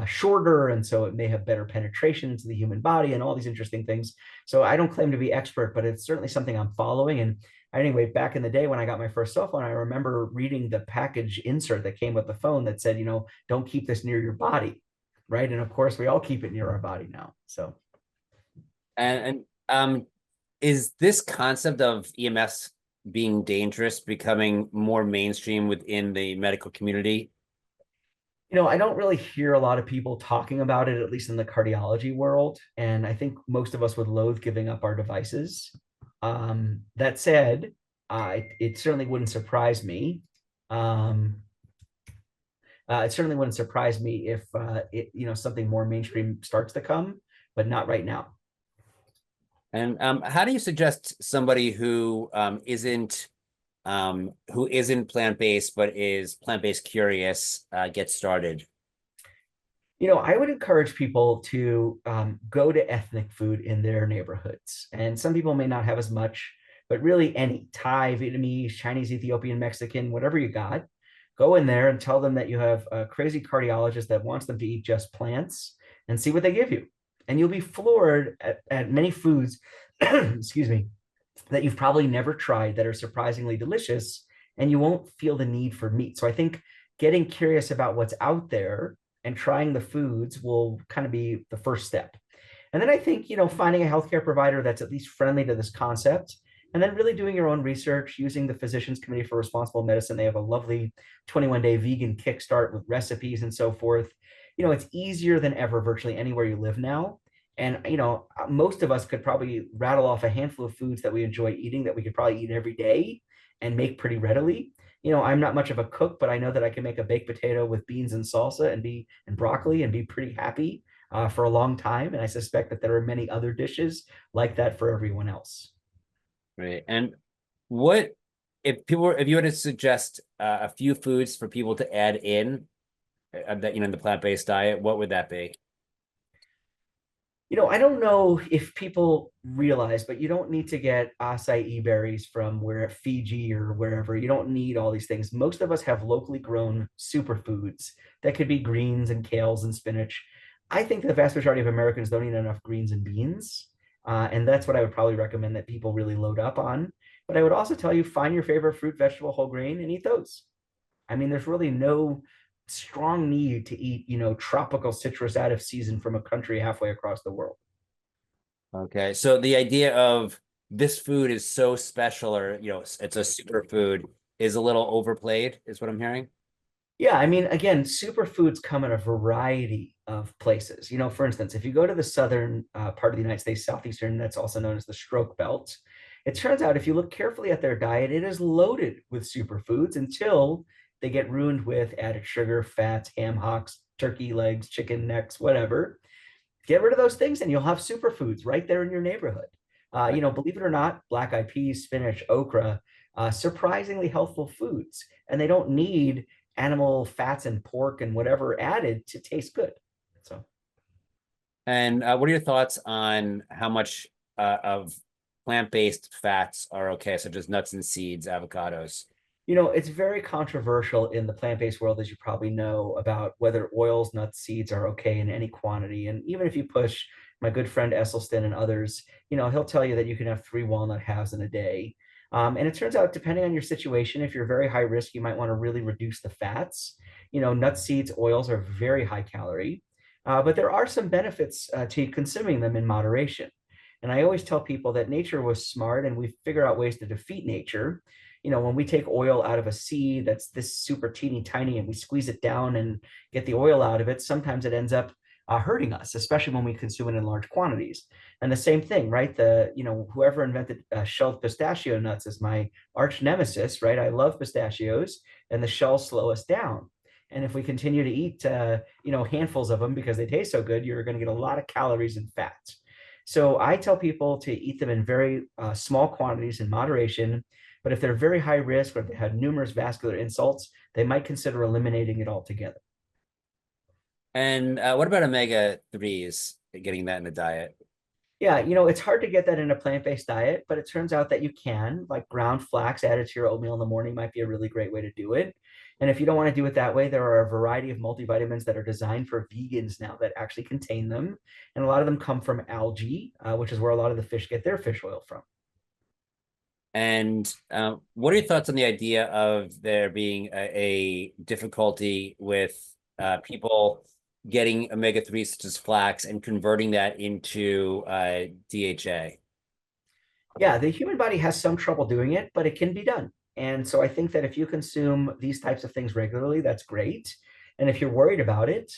shorter, and so it may have better penetration into the human body and all these interesting things. So I don't claim to be expert, but it's certainly something I'm following. And anyway, back in the day when I got my first cell phone, I remember reading the package insert that came with the phone that said, don't keep this near your body, right? And of course, we all keep it near our body now. So, And is this concept of EMS being dangerous becoming more mainstream within the medical community? I don't really hear a lot of people talking about it, at least in the cardiology world. And I think most of us would loathe giving up our devices. That said, it certainly wouldn't surprise me. It certainly wouldn't surprise me if something more mainstream starts to come, but not right now. And how do you suggest somebody who isn't plant-based but is plant-based curious get started? I would encourage people to go to ethnic food in their neighborhoods. And some people may not have as much, but really any Thai, Vietnamese, Chinese, Ethiopian, Mexican, whatever you got, go in there and tell them that you have a crazy cardiologist that wants them to eat just plants and see what they give you. And you'll be floored at many foods, excuse me, that you've probably never tried that are surprisingly delicious, and you won't feel the need for meat. So I think getting curious about what's out there and trying the foods will kind of be the first step. And then I think, finding a healthcare provider that's at least friendly to this concept, and then really doing your own research using the Physicians Committee for Responsible Medicine. They have a lovely 21-day vegan kickstart with recipes and so forth. It's easier than ever virtually anywhere you live now. And, most of us could probably rattle off a handful of foods that we enjoy eating that we could probably eat every day and make pretty readily. I'm not much of a cook, but I know that I can make a baked potato with beans and salsa and broccoli and be pretty happy for a long time. And I suspect that there are many other dishes like that for everyone else. Right. And what if you were to suggest a few foods for people to add in that in the plant-based diet, what would that be? I don't know if people realize, but you don't need to get acai berries from where Fiji or wherever. You don't need all these things. Most of us have locally grown superfoods that could be greens and kales and spinach. I think the vast majority of Americans don't eat enough greens and beans. And that's what I would probably recommend that people really load up on. But I would also tell you, find your favorite fruit, vegetable, whole grain, and eat those. I mean, there's really no strong need to eat, tropical citrus out of season from a country halfway across the world. Okay, so the idea of this food is so special, or it's a superfood, is a little overplayed, is what I'm hearing. Yeah, I mean, again, superfoods come in a variety of places. For instance, if you go to the southern part of the United States, southeastern, that's also known as the stroke belt, it turns out if you look carefully at their diet, it is loaded with superfoods until they get ruined with added sugar, fats, ham hocks, turkey legs, chicken necks, whatever. Get rid of those things and you'll have superfoods right there in your neighborhood. Believe it or not, black eyed peas, spinach, okra, surprisingly healthful foods, and they don't need animal fats and pork and whatever added to taste good. So, And what are your thoughts on how much of plant-based fats are okay, such as nuts and seeds, avocados? it's very controversial in the plant-based world, as you probably know, about whether oils, nuts, seeds are okay in any quantity. And even if you push my good friend Esselstyn and others, he'll tell you that you can have 3 walnut halves in a day. And it turns out, depending on your situation, if you're very high risk, you might want to really reduce the fats. Nuts, seeds, oils are very high calorie, but there are some benefits to consuming them in moderation. And I always tell people that nature was smart and we figure out ways to defeat nature. When we take oil out of a seed that's this super teeny tiny and we squeeze it down and get the oil out of it, sometimes it ends up hurting us, especially when we consume it in large quantities. And the same thing, right? Whoever invented shelled pistachio nuts is my arch nemesis, right? I love pistachios, and the shells slow us down. And if we continue to eat, handfuls of them because they taste so good, you're going to get a lot of calories and fats. So I tell people to eat them in very small quantities in moderation. But if they're very high risk or they have numerous vascular insults, they might consider eliminating it altogether. And what about omega-3s, getting that in the diet? Yeah, it's hard to get that in a plant-based diet, but it turns out that you can. Like ground flax added to your oatmeal in the morning might be a really great way to do it. And if you don't want to do it that way, there are a variety of multivitamins that are designed for vegans now that actually contain them. And a lot of them come from algae, which is where a lot of the fish get their fish oil from. And what are your thoughts on the idea of there being a difficulty with people getting omega-3s such as flax and converting that into DHA? Yeah, the human body has some trouble doing it, but it can be done. And so I think that if you consume these types of things regularly, that's great. And if you're worried about it,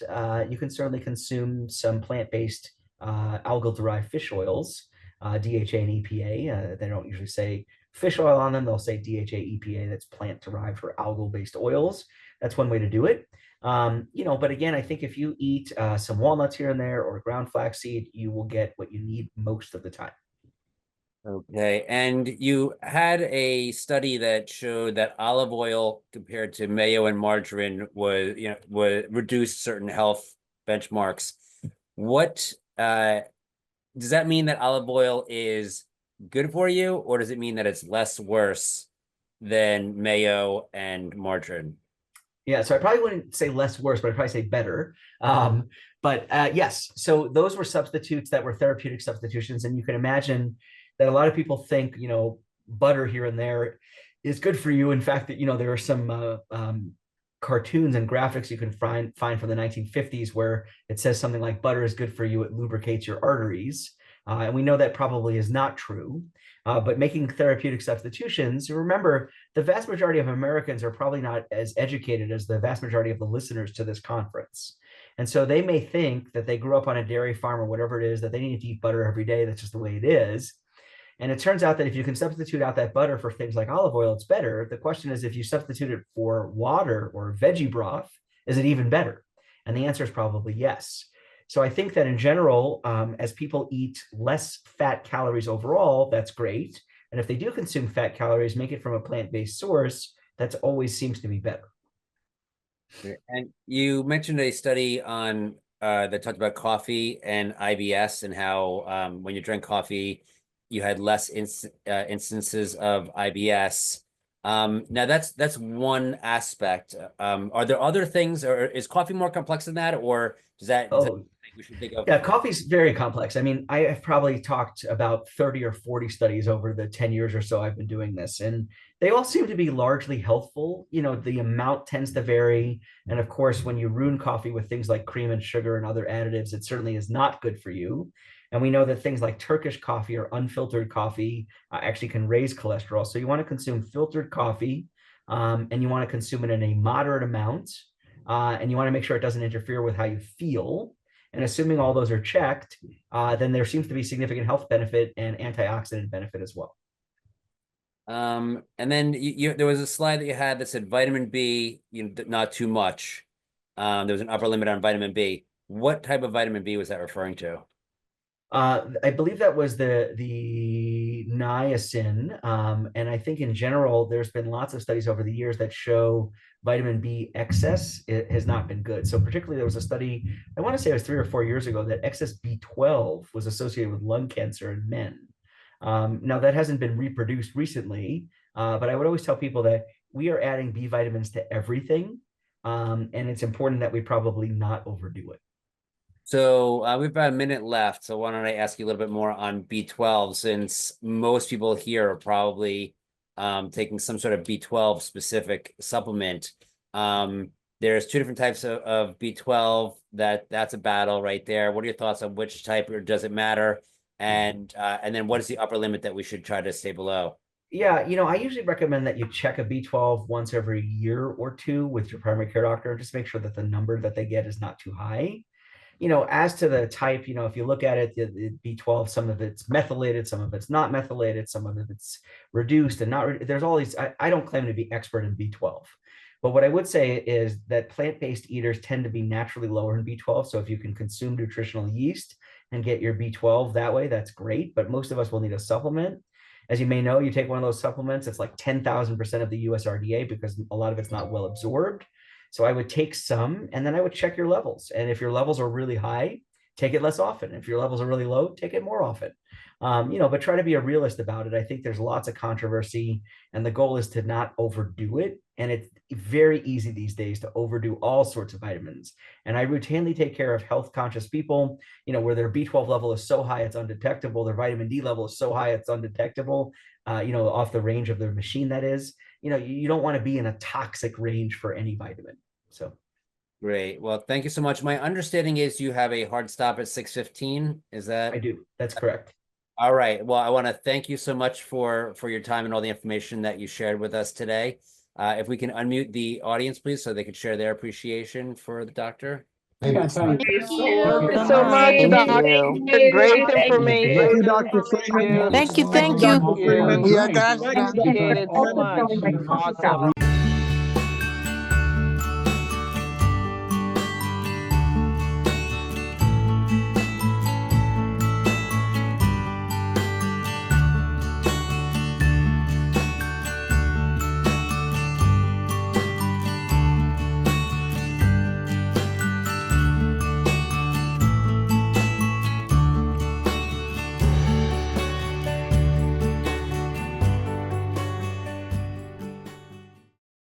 you can certainly consume some plant-based algal-derived fish oils, DHA and EPA. They don't usually say fish oil on them. They'll say DHA, EPA, that's plant-derived or algal-based oils. That's one way to do it. But again, I think if you eat some walnuts here and there or ground flaxseed, you will get what you need most of the time. Okay, and you had a study that showed that olive oil compared to mayo and margarine was reduced certain health benchmarks. What does that mean, that olive oil is good for you, or does it mean that it's less worse than mayo and margarine? Yeah, so I probably wouldn't say less worse, but I'd probably say better. But yes, so those were substitutes that were therapeutic substitutions, and you can imagine that a lot of people think, butter here and there is good for you. In fact, that there are some cartoons and graphics you can find from the 1950s where it says something like butter is good for you, it lubricates your arteries. And we know that probably is not true. But making therapeutic substitutions, remember, the vast majority of Americans are probably not as educated as the vast majority of the listeners to this conference. And so they may think that they grew up on a dairy farm or whatever it is, that they need to eat butter every day. That's just the way it is. And it turns out that if you can substitute out that butter for things like olive oil, it's better. The question is, if you substitute it for water or veggie broth, is it even better? And the answer is probably yes. So I think that in general, as people eat less fat calories overall, that's great. And if they do consume fat calories, make it from a plant-based source, that always seems to be better. And you mentioned a study on that talked about coffee and IBS and how when you drank coffee, you had less instances of IBS. Now that's one aspect. Are there other things, or is coffee more complex than that, or does that we should think of? Yeah, coffee's very complex. I mean, I have probably talked about 30 or 40 studies over the 10 years or so I've been doing this, and they all seem to be largely healthful. You know, the amount tends to vary. And of course, when you ruin coffee with things like cream and sugar and other additives, it certainly is not good for you. And we know that things like Turkish coffee or unfiltered coffee actually can raise cholesterol. So you want to consume filtered coffee, and you want to consume it in a moderate amount. And you want to make sure it doesn't interfere with how you feel. And assuming all those are checked, then there seems to be significant health benefit and antioxidant benefit as well. And then there was a slide that you had that said vitamin B, not too much. There was an upper limit on vitamin B. What type of vitamin B was that referring to? I believe that was the niacin. And I think in general, there's been lots of studies over the years that show vitamin B excess has not been good. So particularly there was a study, I want to say it was 3 or 4 years ago, that excess B12 was associated with lung cancer in men. Now that hasn't been reproduced recently, but I would always tell people that we are adding B vitamins to everything. And it's important that we probably not overdo it. So we've got a minute left. So why don't I ask you a little bit more on B12, since most people here are probably taking some sort of B12 specific supplement. There's 2 different types of B12. That's a battle right there. What are your thoughts on which type, or does it matter? And then what is the upper limit that we should try to stay below? Yeah, I usually recommend that you check a B12 once every year or two with your primary care doctor, just make sure that the number that they get is not too high. As to the type, if you look at it, the B12, some of it's methylated, some of it's not methylated, some of it's reduced and not, there's all these, I don't claim to be expert in B12. But what I would say is that plant-based eaters tend to be naturally lower in B12. So if you can consume nutritional yeast and get your B12 that way, that's great. But most of us will need a supplement. As you may know, you take one of those supplements, it's like 10,000% of the USRDA because a lot of it's not well absorbed. So I would take some, and then I would check your levels. And if your levels are really high, take it less often. If your levels are really low, take it more often. But try to be a realist about it. I think there's lots of controversy, and the goal is to not overdo it. And it's very easy these days to overdo all sorts of vitamins. And I routinely take care of health conscious people, where their B12 level is so high it's undetectable, their vitamin D level is so high it's undetectable, off the range of their machine, that is. You don't want to be in a toxic range for any vitamin. So great. Well, thank you so much. My understanding is you have a hard stop at 6:15. Is that? I do. That's correct. All right. Well, I want to thank you so much for your time and all the information that you shared with us today. If we can unmute the audience, please, so they could share their appreciation for the doctor. Thank you so much, Thank Doc. you. Great information. Thank you, Dr. Freeman. Thank you. Thank you, Dr. Freeman. Yeah, Thank you, appreciate it so much. Awesome.